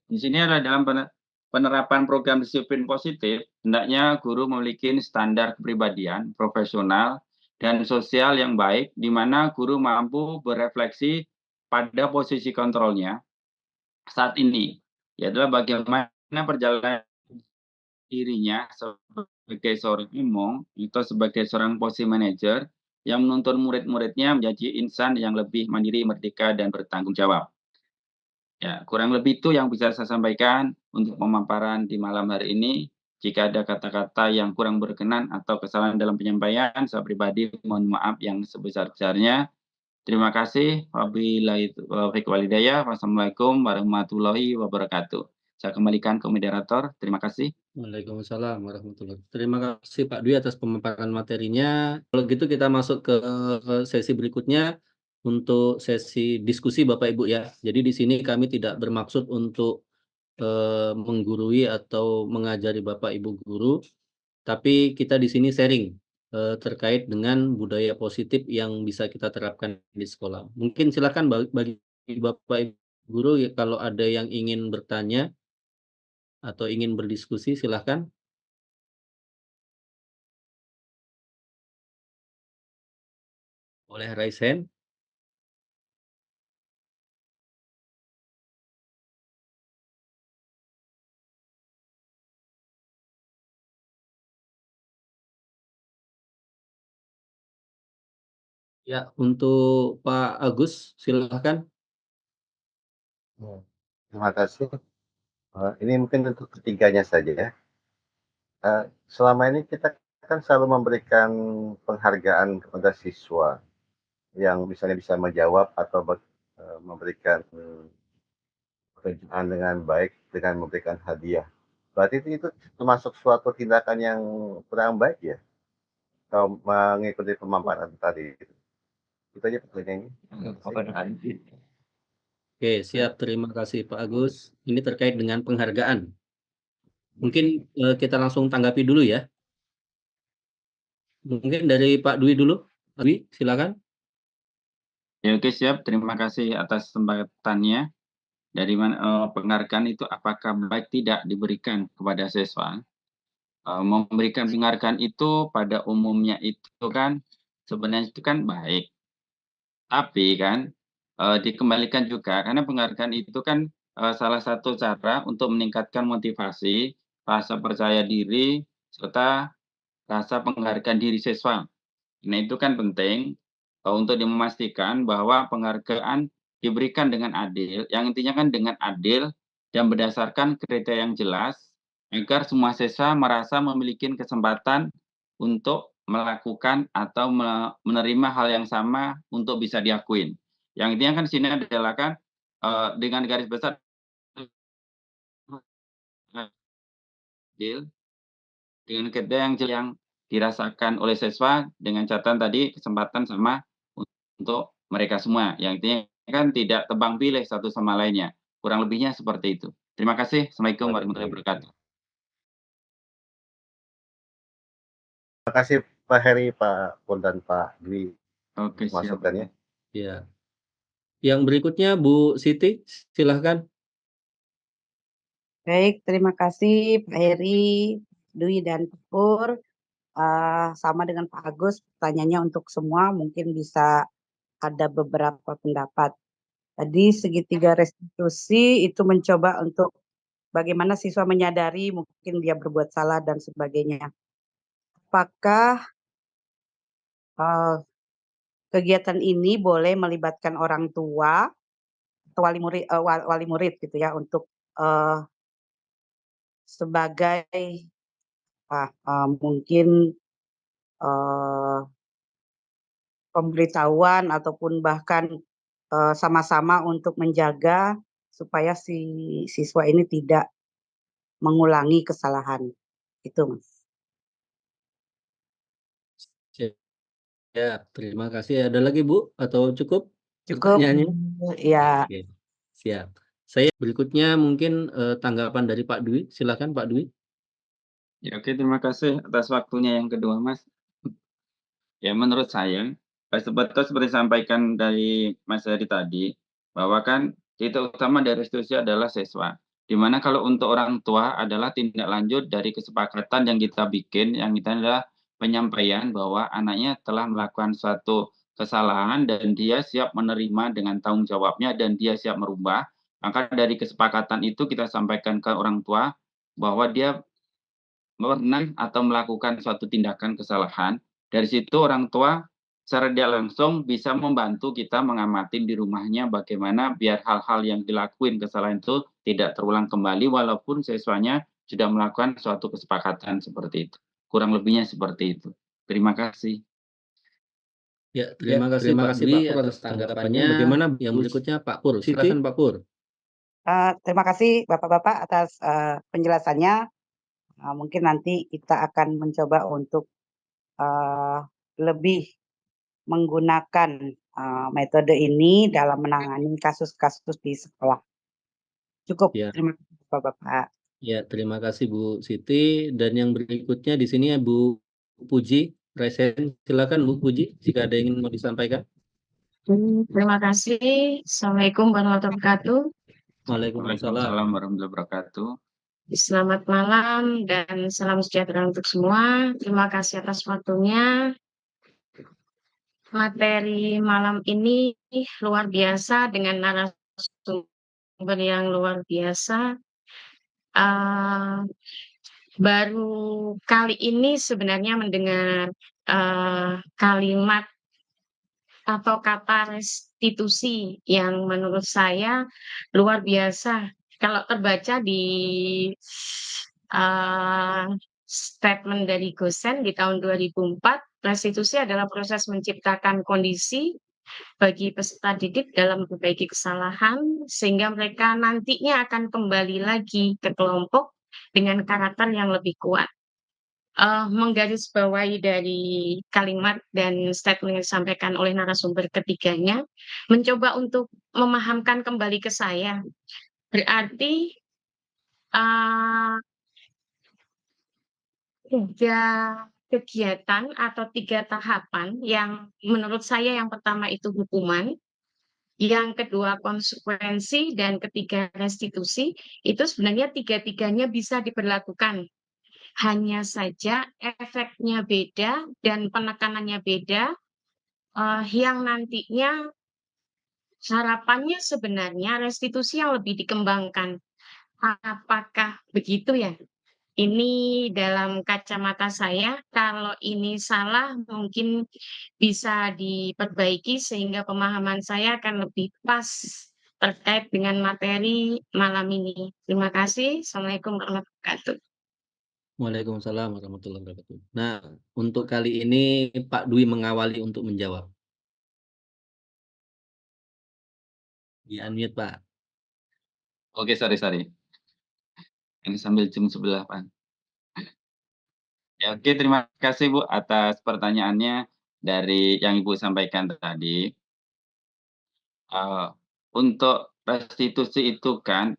Di sini adalah dalam penerapan program disiplin positif, hendaknya guru memiliki standar kepribadian, profesional, dan sosial yang baik, di mana guru mampu berefleksi pada posisi kontrolnya saat ini, yaitu bagaimana perjalanan dirinya sebagai seorang imam atau sebagai seorang posisi manajer yang menuntun murid-muridnya menjadi insan yang lebih mandiri, merdeka, dan bertanggung jawab. Ya, kurang lebih itu yang bisa saya sampaikan untuk pemaparan di malam hari ini. Jika ada kata-kata yang kurang berkenan atau kesalahan dalam penyampaian, saya pribadi mohon maaf yang sebesar-besarnya. Terima kasih. Wabillahi taufiq wal hidayah. Wassalamualaikum warahmatullahi wabarakatuh. Saya kembalikan ke moderator. Terima kasih. Waalaikumsalam warahmatullahi wabarakatuh. Terima kasih Pak Dwi atas pemaparan materinya. Kalau gitu kita masuk ke sesi berikutnya untuk sesi diskusi Bapak Ibu ya. Jadi di sini kami tidak bermaksud untuk menggurui atau mengajari Bapak Ibu guru, tapi kita di sini sharing terkait dengan budaya positif yang bisa kita terapkan di sekolah. Mungkin silakan bagi Bapak Ibu guru ya, kalau ada yang ingin bertanya atau ingin berdiskusi silakan. Boleh raise hand. Ya, untuk Pak Agus silakan. Ya, terima kasih. Ini mungkin untuk ketiganya saja ya. Selama ini kita kan selalu memberikan penghargaan kepada siswa yang misalnya bisa menjawab atau memberikan pekerjaan dengan baik dengan memberikan hadiah. Berarti itu termasuk suatu tindakan yang kurang baik ya, kalau mengikuti pemaparan tadi. Itu aja pertanyaannya. Oke, siap. Terima kasih Pak Agus. Ini terkait dengan penghargaan. Mungkin kita langsung tanggapi dulu ya. Mungkin dari Pak Dwi dulu. Pak Dwi, silakan. Ya, oke, siap. Terima kasih atas kesempatannya. Dari mana penghargaan itu apakah baik tidak diberikan kepada siswa? Memberikan penghargaan itu pada umumnya itu kan sebenarnya itu kan baik. Tapi kan, dikembalikan juga karena penghargaan itu kan, salah satu cara untuk meningkatkan motivasi, rasa percaya diri, serta rasa penghargaan diri siswa. Nah, itu kan penting, untuk memastikan bahwa penghargaan diberikan dengan adil, yang intinya kan dengan adil dan berdasarkan kriteria yang jelas, agar semua siswa merasa memiliki kesempatan untuk melakukan atau menerima hal yang sama untuk bisa diakuin. Yang intinya kan di sini adalah kan, dengan garis besar adil, dengan kriteria yang dirasakan oleh siswa dengan catatan tadi kesempatan sama untuk mereka semua, yang intinya kan tidak tebang pilih satu sama lainnya, kurang lebihnya seperti itu. Terima kasih. Assalamualaikum warahmatullahi Oke. wabarakatuh. Terima kasih Pak Heri, Pak Pur, dan Pak Dwi Oke, siap. masukannya. Ya. Yang berikutnya Bu Siti, silahkan. Baik, terima kasih Pak Heri, Dwi, dan Pak Pur. Sama dengan Pak Agus, pertanyaannya untuk semua mungkin bisa ada beberapa pendapat. Tadi segitiga restitusi itu mencoba untuk bagaimana siswa menyadari mungkin dia berbuat salah dan sebagainya. Apakah kegiatan ini boleh melibatkan orang tua atau wali murid gitu ya untuk sebagai mungkin pemberitahuan ataupun bahkan sama-sama untuk menjaga supaya si siswa ini tidak mengulangi kesalahan. Itu, Mas. Ya, terima kasih. Ada lagi Bu atau cukup Cukup? pertanyaannya? Ya. Oke, siap. Saya berikutnya mungkin tanggapan dari Pak Dwi. Silakan Pak Dwi. Ya, oke, terima kasih atas waktunya yang kedua, Mas. Ya, menurut saya, seperti disampaikan dari Mas Heri tadi, bahwa kan titik utama dari restitusi adalah siswa. Di mana kalau untuk orang tua adalah tindak lanjut dari kesepakatan yang kita bikin, yang kita adalah penyampaian bahwa anaknya telah melakukan suatu kesalahan dan dia siap menerima dengan tanggung jawabnya dan dia siap merubah. Maka dari kesepakatan itu kita sampaikan ke orang tua bahwa dia pernah atau melakukan suatu tindakan kesalahan. Dari situ orang tua secara tidak langsung bisa membantu kita mengamati di rumahnya bagaimana biar hal-hal yang dilakuin kesalahan itu tidak terulang kembali walaupun siswanya sudah melakukan suatu kesepakatan seperti itu. Kurang lebihnya seperti itu. Terima kasih. Ya, terima kasih Pak Dwi atas tanggapannya. Bagaimana yang berikutnya Pak Pur? Silakan Pak Pur. Terima kasih Bapak-Bapak atas penjelasannya. Mungkin nanti kita akan mencoba untuk lebih menggunakan metode ini dalam menangani kasus-kasus di sekolah. Cukup. Ya. Terima kasih Bapak-Bapak. Ya, terima kasih Bu Siti. Dan yang berikutnya di sini ya Bu Puji Resen. Silakan Bu Puji jika ada yang ingin mau disampaikan. Terima kasih. Assalamualaikum warahmatullahi wabarakatuh. Waalaikumsalam warahmatullahi wabarakatuh. Selamat malam dan salam sejahtera untuk semua. Terima kasih atas waktunya. Materi malam ini luar biasa dengan narasumber yang luar biasa. Baru kali ini sebenarnya mendengar kalimat atau kata restitusi yang menurut saya luar biasa. Kalau terbaca di statement dari Gosen di tahun 2004, restitusi adalah proses menciptakan kondisi bagi peserta didik dalam memperbaiki kesalahan sehingga mereka nantinya akan kembali lagi ke kelompok dengan karakter yang lebih kuat. Menggarisbawahi dari kalimat dan statement yang disampaikan oleh narasumber ketiganya, mencoba untuk memahamkan kembali ke saya. Berarti 3 kegiatan atau 3 tahapan yang menurut saya yang pertama itu hukuman, yang kedua konsekuensi, dan ketiga restitusi, itu sebenarnya 3-tiganya bisa diberlakukan. Hanya saja efeknya beda dan penekanannya beda, yang nantinya harapannya sebenarnya restitusi yang lebih dikembangkan. Apakah begitu ya? Ini dalam kacamata saya, kalau ini salah mungkin bisa diperbaiki sehingga pemahaman saya akan lebih pas terkait dengan materi malam ini. Terima kasih. Assalamualaikum warahmatullahi wabarakatuh. Waalaikumsalam warahmatullahi wabarakatuh. Nah, untuk kali ini Pak Dwi mengawali untuk menjawab. Di-unmute, Pak. Oke, sorry. Ini sambil jam 11, Pak. Ya, oke, terima kasih Bu atas pertanyaannya dari yang Ibu sampaikan tadi. Untuk restitusi itu kan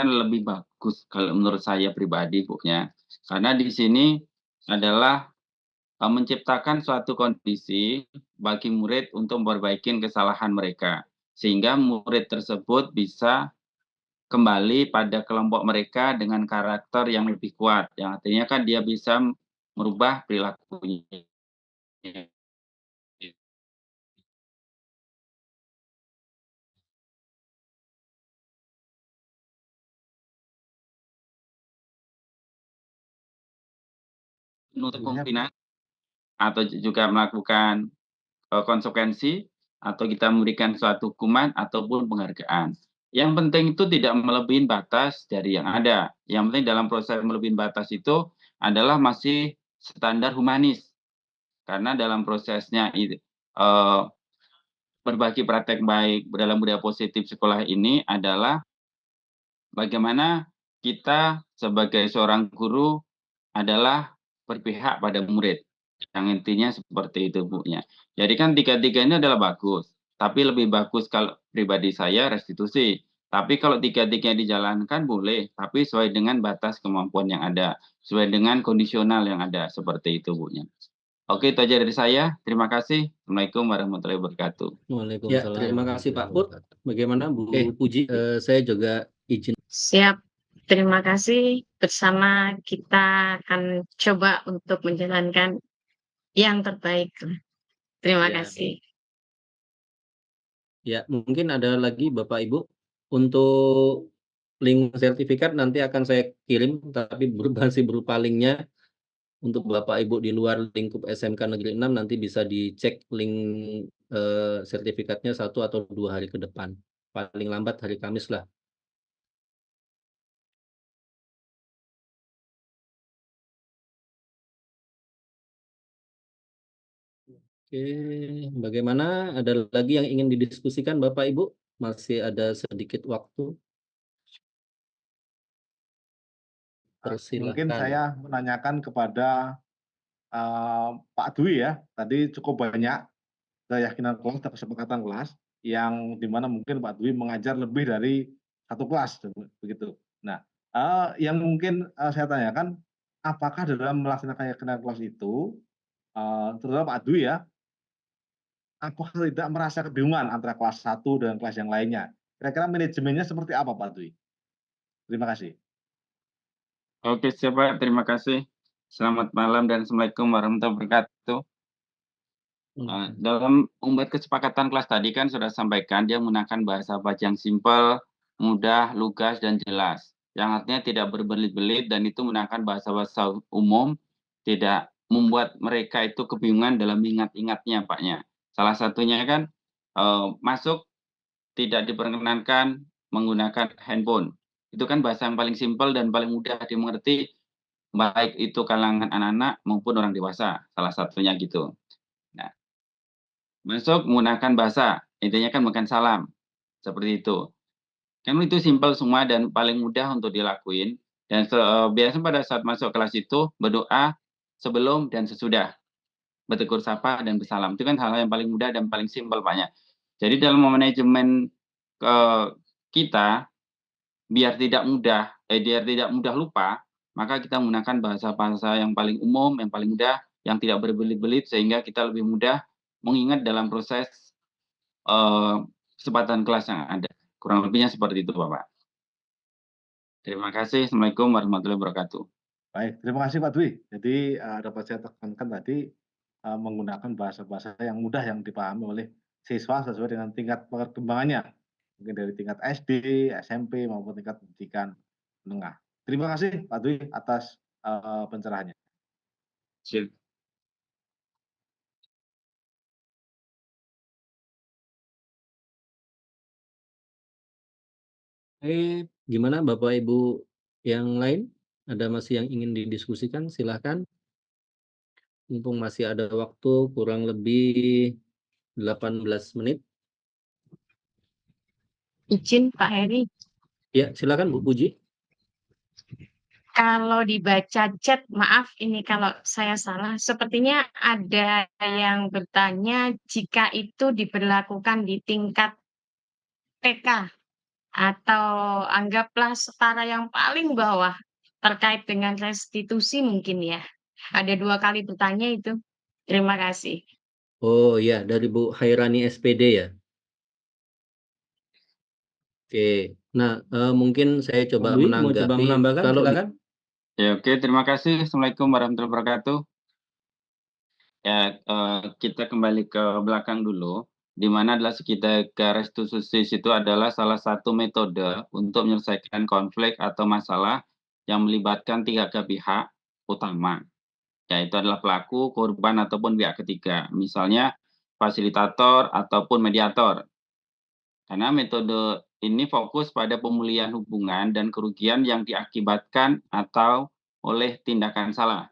lebih bagus kalau menurut saya pribadi Bu ya. Karena di sini adalah menciptakan suatu kondisi bagi murid untuk memperbaiki kesalahan mereka. Sehingga murid tersebut bisa kembali pada kelompok mereka dengan karakter yang lebih kuat. Yang artinya kan dia bisa merubah perilakunya. Untuk pembinaan atau juga melakukan konsekuensi atau kita memberikan suatu hukuman ataupun penghargaan. Yang penting itu tidak melebihi batas dari yang ada. Yang penting dalam proses melebihi batas itu adalah masih standar humanis. Karena dalam prosesnya berbagi praktek baik dalam budaya positif sekolah ini adalah bagaimana kita sebagai seorang guru adalah berpihak pada murid. Yang intinya seperti itu, Bu, ya. Jadi kan tiga-tiga ini adalah bagus, tapi lebih bagus kalau pribadi saya restitusi. Tapi kalau tiga-tiga dijalankan boleh, tapi sesuai dengan batas kemampuan yang ada, sesuai dengan kondisional yang ada, seperti itu, Bu, ya. Oke, itu aja dari saya. Terima kasih. Assalamualaikum warahmatullahi wabarakatuh. Ya, terima kasih Pak Pur. Bagaimana Bu Puji? Saya juga izin. Siap. Terima kasih. Bersama kita akan coba untuk menjalankan yang terbaik. Terima Ya. kasih. Ya, mungkin ada lagi Bapak Ibu. Untuk link sertifikat nanti akan saya kirim, tapi masih berupa linknya. Untuk Bapak Ibu di luar lingkup SMK Negeri 6 nanti bisa dicek link sertifikatnya 1 atau 2 hari ke depan. Paling lambat hari Kamis lah. Oke, bagaimana? Ada lagi yang ingin didiskusikan Bapak Ibu? Masih ada sedikit waktu. Mungkin Persilahkan. saya menanyakan kepada Pak Dwi ya. Tadi cukup banyak keyakinan kelas dan kesepakatan kelas yang dimana mungkin Pak Dwi mengajar lebih dari satu kelas begitu. Nah, yang mungkin saya tanyakan, apakah dalam melaksanakan keyakinan kelas itu, terutama Pak Dwi ya, apakah tidak merasa kebingungan antara kelas 1 dengan kelas yang lainnya? Kira-kira manajemennya seperti apa Pak Dwi? Terima kasih. Oke, siap, Pak. Terima kasih. Selamat malam dan Assalamualaikum warahmatullahi wabarakatuh. Dalam membuat kesepakatan kelas tadi kan sudah sampaikan dia menggunakan bahasa baca yang simpel, mudah, lugas, dan jelas. Yang artinya tidak berbelit-belit dan itu menggunakan bahasa-bahasa umum, tidak membuat mereka itu kebingungan dalam ingat-ingatnya, Paknya. Salah satunya kan masuk tidak diperkenankan menggunakan handphone. Itu kan bahasa yang paling simpel dan paling mudah dimengerti, baik itu kalangan anak-anak maupun orang dewasa. Salah satunya gitu. Nah, masuk menggunakan bahasa, intinya kan bukan salam, seperti itu. Kan itu simpel semua dan paling mudah untuk dilakuin. Dan biasanya pada saat masuk kelas itu berdoa sebelum dan sesudah, bertegur sapa dan bersalam. Itu kan hal yang paling mudah dan paling simpel, Paknya. Jadi dalam manajemen kita biar tidak mudah lupa, maka kita menggunakan bahasa-bahasa yang paling umum, yang paling mudah, yang tidak berbelit-belit sehingga kita lebih mudah mengingat dalam proses kesempatan kelas yang ada. Kurang lebihnya seperti itu, Bapak. Terima kasih. Assalamualaikum warahmatullahi wabarakatuh. Baik, terima kasih Pak Dwi. Jadi dapat saya tekankan tadi menggunakan bahasa-bahasa yang mudah yang dipahami oleh siswa sesuai dengan tingkat perkembangannya, mungkin dari tingkat SD, SMP, maupun tingkat pendidikan menengah. Terima kasih Pak Dwi atas pencerahannya. Sip. Gimana Bapak Ibu yang lain? Ada masih yang ingin didiskusikan? Silahkan. Mumpung masih ada waktu kurang lebih 18 menit. Izin Pak Heri, Ya, silakan Bu Puji. kalau dibaca chat, maaf ini kalau saya salah, sepertinya ada yang bertanya jika itu diberlakukan di tingkat TK atau anggaplah setara yang paling bawah terkait dengan restitusi mungkin ya. Ada 2 kali bertanya itu. Terima kasih. Oh ya, dari Bu Hairani SPD ya. Oke. Nah, mungkin saya coba Dwi, mau coba menanggapi. menambahkan, Kalau silakan. Ya, oke, terima kasih. Assalamualaikum warahmatullahi wabarakatuh. Ya, kita kembali ke belakang dulu, di mana adalah seketika restitusi itu adalah salah satu metode untuk menyelesaikan konflik atau masalah yang melibatkan 3 pihak utama, yaitu adalah pelaku, korban, ataupun pihak ketiga, misalnya fasilitator ataupun mediator. Karena metode ini fokus pada pemulihan hubungan dan kerugian yang diakibatkan atau oleh tindakan salah.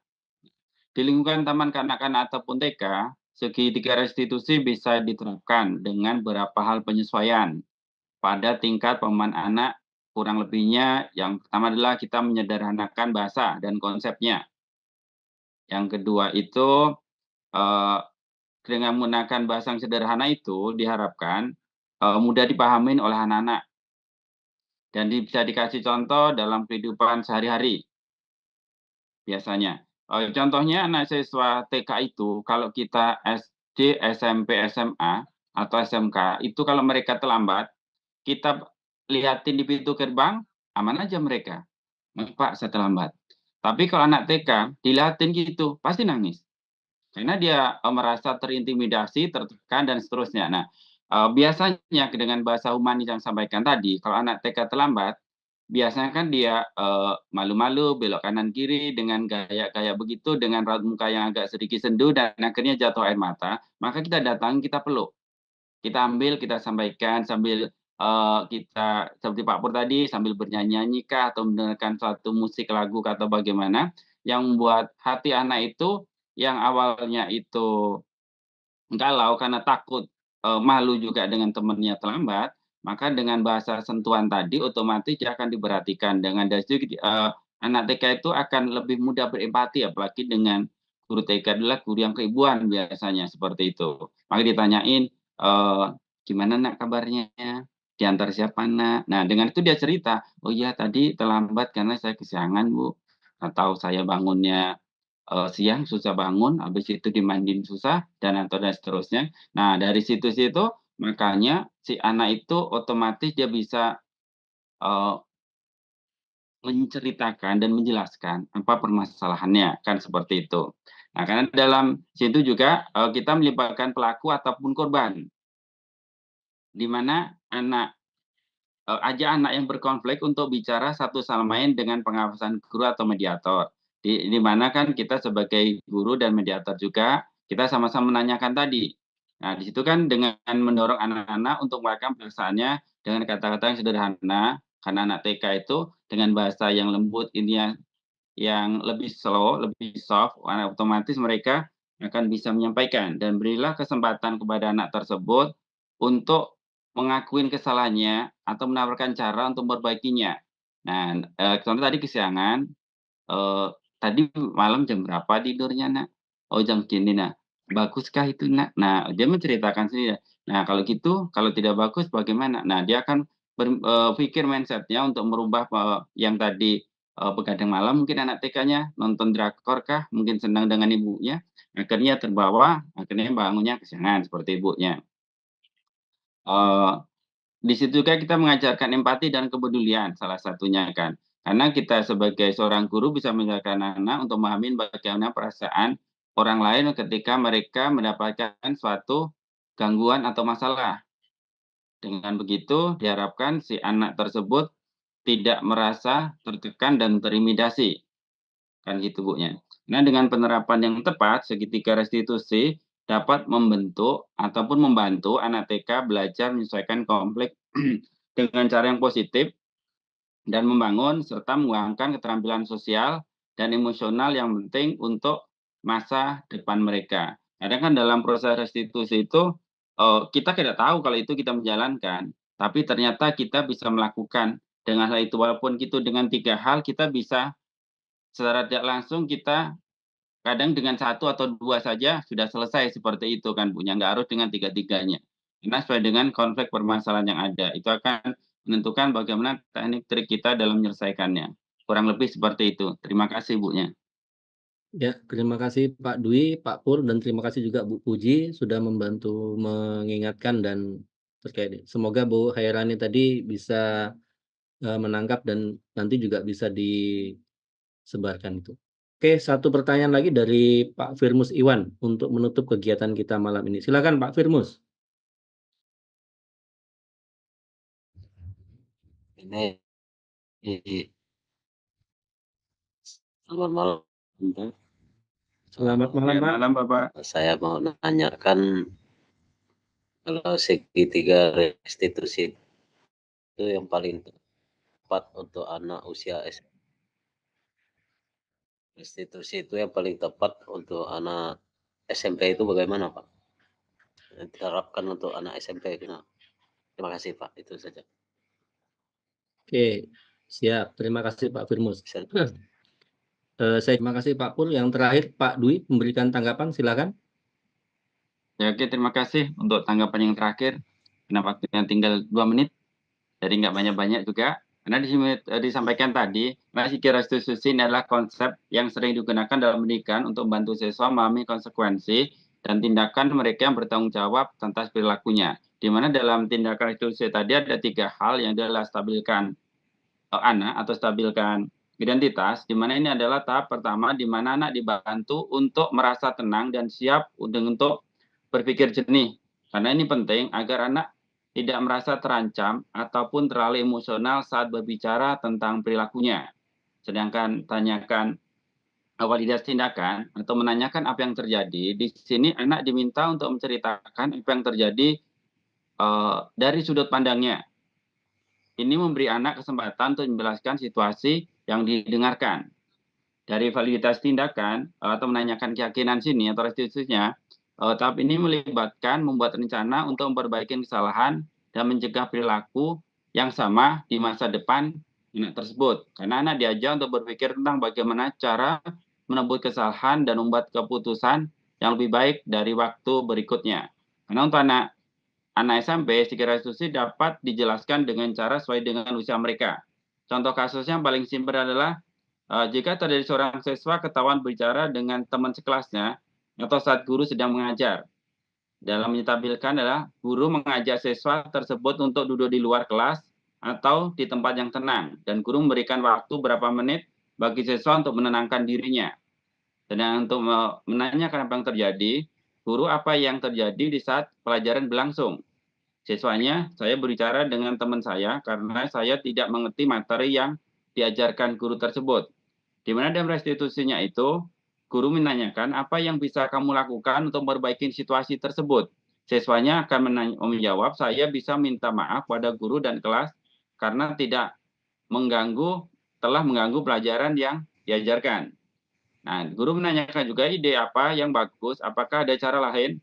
Di lingkungan taman kanak-kanak ataupun TK, segitiga restitusi bisa diterapkan dengan beberapa hal penyesuaian pada tingkat pemahaman anak. Kurang lebihnya, yang pertama adalah kita menyederhanakan bahasa dan konsepnya. Yang kedua itu, dengan menggunakan bahasa yang sederhana itu diharapkan mudah dipahami oleh anak-anak dan bisa dikasih contoh dalam kehidupan sehari-hari biasanya. Contohnya anak siswa TK itu kalau kita SD, SMP, SMA, atau SMK, itu kalau mereka terlambat, kita lihatin di pintu gerbang, aman aja mereka. Pak, saya terlambat. Tapi kalau anak TK, dilihatin gitu, pasti nangis. Karena dia merasa terintimidasi, tertekan, dan seterusnya. Nah, biasanya dengan bahasa humanis yang sampaikan tadi, kalau anak TK terlambat, biasanya kan dia malu-malu, belok kanan kiri dengan gaya-gaya begitu, dengan raut muka yang agak sedikit sendu, dan akhirnya jatuh air mata. Maka kita datang, kita peluk, kita ambil, kita sampaikan sambil kita seperti Pak Pur tadi, sambil bernyanyi kah atau mendengarkan suatu musik lagu atau bagaimana yang membuat hati anak itu yang awalnya itu galau karena takut malu juga dengan temannya terlambat, maka dengan bahasa sentuhan tadi otomatis dia akan diperhatikan. Dengan dari situ anak TK itu akan lebih mudah berempati, apalagi dengan guru TK adalah guru yang keibuan biasanya seperti itu. Maka ditanyain, gimana nak kabarnya? Diantar siapa nak? Nah dengan itu dia cerita, oh iya tadi terlambat karena saya kesiangan Bu, atau saya bangunnya siang susah bangun, habis itu dimandiin susah, dan seterusnya. Nah, dari situ-situ makanya si anak itu otomatis dia bisa menceritakan dan menjelaskan apa permasalahannya, kan seperti itu. Nah, karena dalam situ juga kita melibatkan pelaku ataupun korban, di mana ajak anak yang berkonflik untuk bicara satu sama lain dengan pengawasan guru atau mediator. Di mana kan kita sebagai guru dan mediator juga, kita sama-sama menanyakan tadi. Nah, di situ kan dengan mendorong anak-anak untuk mengungkapkan perasaannya dengan kata-kata yang sederhana, karena anak TK itu dengan bahasa yang lembut, ini yang lebih slow, lebih soft, otomatis mereka akan bisa menyampaikan. Dan berilah kesempatan kepada anak tersebut untuk mengakuin kesalahannya atau menawarkan cara untuk memperbaikinya. Nah, contoh tadi kesiangan, tadi malam jam berapa tidurnya nak? Oh jam segini nak. Baguskah itu nak? Nah dia menceritakan sendiri. Nah kalau gitu, kalau tidak bagus bagaimana? Nah dia akan berpikir mindsetnya untuk merubah yang tadi begadang malam, mungkin anak TK-nya nonton drakor kah, mungkin senang dengan ibunya, akhirnya terbawa, akhirnya bangunnya kesiangan seperti ibunya. Di situ juga kita mengajarkan empati dan kepedulian salah satunya kan. Karena kita sebagai seorang guru bisa mengajarkan anak-anak untuk memahami bagaimana perasaan orang lain ketika mereka mendapatkan suatu gangguan atau masalah. Dengan begitu, diharapkan si anak tersebut tidak merasa tertekan dan terintimidasi. Kan gitu, Bu, ya. Nah, dengan penerapan yang tepat, segitiga restitusi dapat membentuk ataupun membantu anak TK belajar menyesuaikan konflik dengan cara yang positif dan membangun serta mengembangkan keterampilan sosial dan emosional yang penting untuk masa depan mereka. Kadang kan dalam proses restitusi itu kita tidak tahu kalau itu kita menjalankan, tapi ternyata kita bisa melakukan dengan hal itu walaupun itu dengan 3 hal kita bisa secara tidak langsung kita kadang dengan 1 atau 2 saja sudah selesai seperti itu kan, Bu, nggak harus dengan 3-tiganya. Karena sesuai dengan konflik permasalahan yang ada, itu akan menentukan bagaimana teknik trik kita dalam menyelesaikannya. Kurang lebih seperti itu. Terima kasih, Bu-nya. Ya, terima kasih Pak Dwi, Pak Pur, dan terima kasih juga Bu Puji sudah membantu mengingatkan dan terkait. Semoga Bu Hairani tadi bisa menangkap dan nanti juga bisa disebarkan itu. Oke, satu pertanyaan lagi dari Pak Firmus Iwan untuk menutup kegiatan kita malam ini. Silakan Pak Firmus. Ini selamat malam. Selamat malam, Ya, Pak. malam, Bapak. Saya mau nanyakan kalau segitiga restitusi itu yang paling tepat untuk anak usia SMP. Restitusi itu yang paling tepat untuk anak SMP itu bagaimana, Pak? Diharapkan untuk anak SMP. Nah, terima kasih, Pak. Itu saja. Oke, siap. Terima kasih Pak Firmus. Bisa. Saya terima kasih Pak Pur. Yang terakhir Pak Dwi memberikan tanggapan, silakan. Ya, oke, terima kasih untuk tanggapan yang terakhir. Karena waktunya tinggal 2 menit, jadi nggak banyak-banyak juga. Karena disampaikan tadi, segitiga restitusi ini adalah konsep yang sering digunakan dalam pendidikan untuk membantu siswa memahami konsekuensi dan tindakan mereka yang bertanggung jawab tentang perilakunya. Di mana dalam tindakan restitusi tadi ada 3 hal yang adalah stabilkan anak atau stabilkan identitas, di mana ini adalah tahap pertama di mana anak dibantu untuk merasa tenang dan siap untuk berpikir jernih. Karena ini penting agar anak tidak merasa terancam ataupun terlalu emosional saat berbicara tentang perilakunya. Sedangkan tanyakan validasi tindakan atau menanyakan apa yang terjadi, di sini anak diminta untuk menceritakan apa yang terjadi dari sudut pandangnya. Ini memberi anak kesempatan untuk menjelaskan situasi yang didengarkan. Dari validitas tindakan atau menanyakan keyakinan sini atau restitusinya, tahap ini melibatkan membuat rencana untuk memperbaiki kesalahan dan mencegah perilaku yang sama di masa depan anak tersebut. Karena anak diajak untuk berpikir tentang bagaimana cara menebus kesalahan dan membuat keputusan yang lebih baik dari waktu berikutnya. Karena untuk anak SMP, segitiga restitusi dapat dijelaskan dengan cara sesuai dengan usia mereka. Contoh kasusnya yang paling simpel adalah jika terjadi seorang siswa ketahuan berbicara dengan teman sekelasnya atau saat guru sedang mengajar. Dalam menyetabilkan adalah guru mengajak siswa tersebut untuk duduk di luar kelas atau di tempat yang tenang. Dan guru memberikan waktu berapa menit bagi siswa untuk menenangkan dirinya. Dan untuk menanyakan apa yang terjadi, guru apa yang terjadi di saat pelajaran berlangsung. Siswanya, saya berbicara dengan teman saya karena saya tidak mengerti materi yang diajarkan guru tersebut. Di mana dalam restitusinya itu, guru menanyakan apa yang bisa kamu lakukan untuk memperbaiki situasi tersebut. Siswanya akan menjawab, saya bisa minta maaf pada guru dan kelas karena telah mengganggu pelajaran yang diajarkan. Nah, guru menanyakan juga ide apa yang bagus, apakah ada cara lain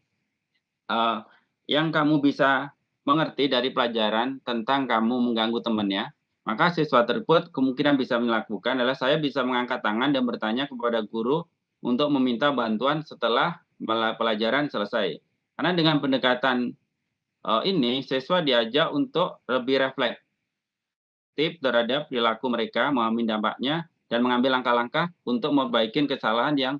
yang kamu bisa mengerti dari pelajaran tentang kamu mengganggu temannya. Maka siswa tersebut kemungkinan bisa melakukan adalah saya bisa mengangkat tangan dan bertanya kepada guru untuk meminta bantuan setelah pelajaran selesai. Karena dengan pendekatan ini, siswa diajak untuk lebih reflektif terhadap perilaku mereka, memahami dampaknya, dan mengambil langkah-langkah untuk memperbaiki kesalahan yang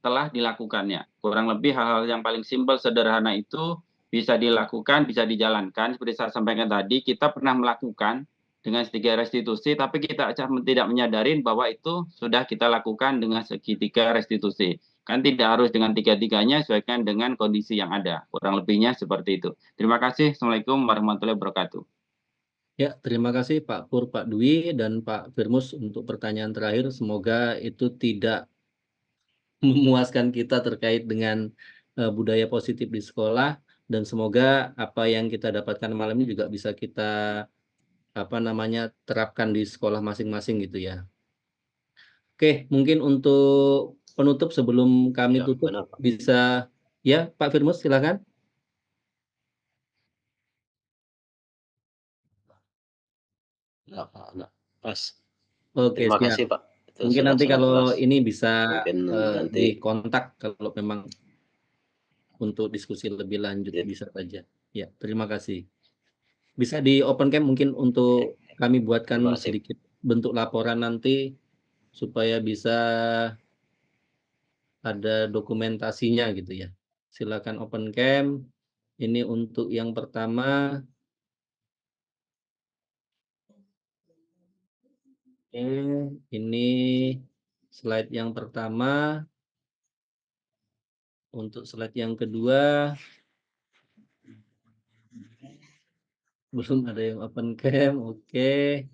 telah dilakukannya. Kurang lebih hal-hal yang paling simpel, sederhana itu bisa dilakukan, bisa dijalankan. Seperti saya sampaikan tadi, kita pernah melakukan dengan segitiga restitusi, tapi kita tidak menyadari bahwa itu sudah kita lakukan dengan segitiga restitusi. Kan tidak harus dengan tiga-tiganya, sesuaikan dengan kondisi yang ada. Kurang lebihnya seperti itu. Terima kasih. Assalamualaikum warahmatullahi wabarakatuh. Ya, terima kasih Pak Pur, Pak Dwi, dan Pak Firmus untuk pertanyaan terakhir. Semoga itu tidak memuaskan kita terkait dengan budaya positif di sekolah, dan semoga apa yang kita dapatkan malam ini juga bisa kita terapkan di sekolah masing-masing gitu ya. Oke, mungkin untuk penutup sebelum kami Ya, tutup benar, Pak. bisa ya Pak Firmus silakan. Ya, Pak. Nah, pas. Oke, Terima siap. kasih, Pak. Itu Mungkin sudah nanti sangat kalau jelas. ini bisa Mungkin nanti dikontak kalau memang untuk diskusi lebih lanjut ya, bisa saja. Ya, terima kasih. Bisa di open cam mungkin untuk kami buatkan terima kasih. sedikit bentuk laporan nanti supaya bisa ada dokumentasinya gitu ya. Silakan open cam. Ini untuk yang pertama. Oke, ini slide yang pertama. Untuk slide yang kedua, belum ada yang open cam. Oke.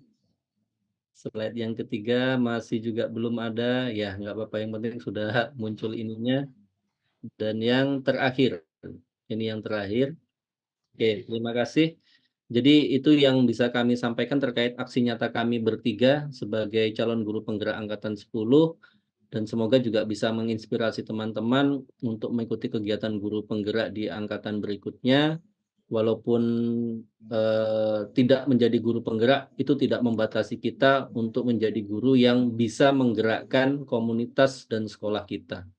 Slide yang ketiga masih juga belum ada. Ya, nggak apa-apa. Yang penting sudah muncul ininya. Dan yang terakhir, ini yang terakhir. Oke, terima kasih. Jadi itu yang bisa kami sampaikan terkait aksi nyata kami bertiga sebagai calon guru penggerak Angkatan 10. Dan semoga juga bisa menginspirasi teman-teman untuk mengikuti kegiatan guru penggerak di angkatan berikutnya. Walaupun tidak menjadi guru penggerak, itu tidak membatasi kita untuk menjadi guru yang bisa menggerakkan komunitas dan sekolah kita.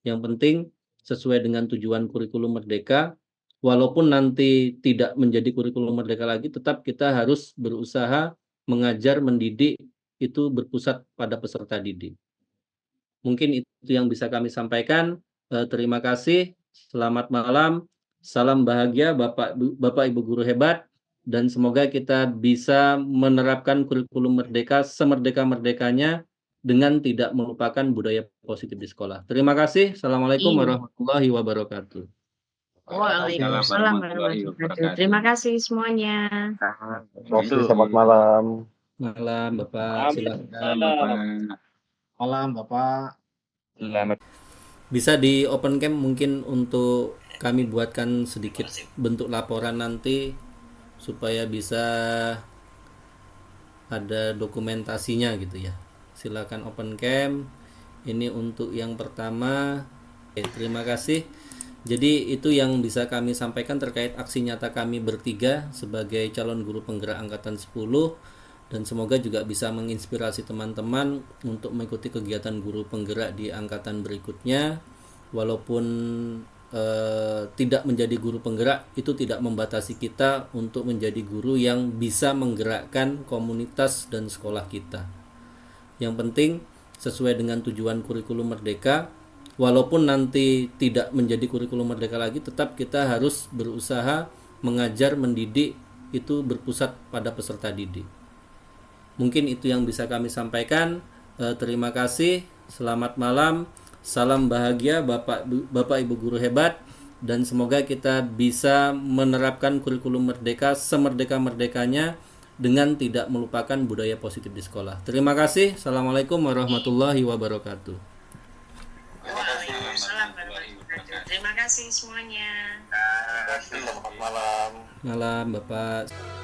Yang penting sesuai dengan tujuan kurikulum merdeka, walaupun nanti tidak menjadi kurikulum merdeka lagi, tetap kita harus berusaha mengajar, mendidik, itu berpusat pada peserta didik. Mungkin itu yang bisa kami sampaikan. Terima kasih. Selamat malam. Salam bahagia Bapak Ibu guru hebat, dan semoga kita bisa menerapkan kurikulum merdeka semerdeka-merdekanya dengan tidak melupakan budaya positif di sekolah. Terima kasih. Assalamualaikum Iya. warahmatullahi wabarakatuh. Waalaikumsalam warahmatullahi wabarakatuh. Terima kasih semuanya. Terima kasih, selamat malam. Malam Bapak, silakan. Malam Bapak. Bisa di open cam mungkin untuk kami buatkan sedikit bentuk laporan nanti supaya bisa ada dokumentasinya gitu ya. Silakan open cam. Ini untuk yang pertama. Terima kasih. Jadi itu yang bisa kami sampaikan terkait aksi nyata kami bertiga sebagai calon guru penggerak Angkatan 10. Dan semoga juga bisa menginspirasi teman-teman untuk mengikuti kegiatan guru penggerak di angkatan berikutnya. Walaupun tidak menjadi guru penggerak, itu tidak membatasi kita untuk menjadi guru yang bisa menggerakkan komunitas dan sekolah kita. Yang penting sesuai dengan tujuan kurikulum merdeka, walaupun nanti tidak menjadi kurikulum merdeka lagi, tetap kita harus berusaha mengajar, mendidik, itu berpusat pada peserta didik. Mungkin itu yang bisa kami sampaikan. Terima kasih. Selamat malam. Salam bahagia Bapak Ibu guru hebat, dan semoga kita bisa menerapkan kurikulum merdeka semerdeka-merdekanya dengan tidak melupakan budaya positif di sekolah. Terima kasih. Assalamualaikum warahmatullahi wabarakatuh. Waalaikumsalam warahmatullahi wabarakatuh. Terima kasih semuanya. Terima kasih, selamat malam. Malam Bapak.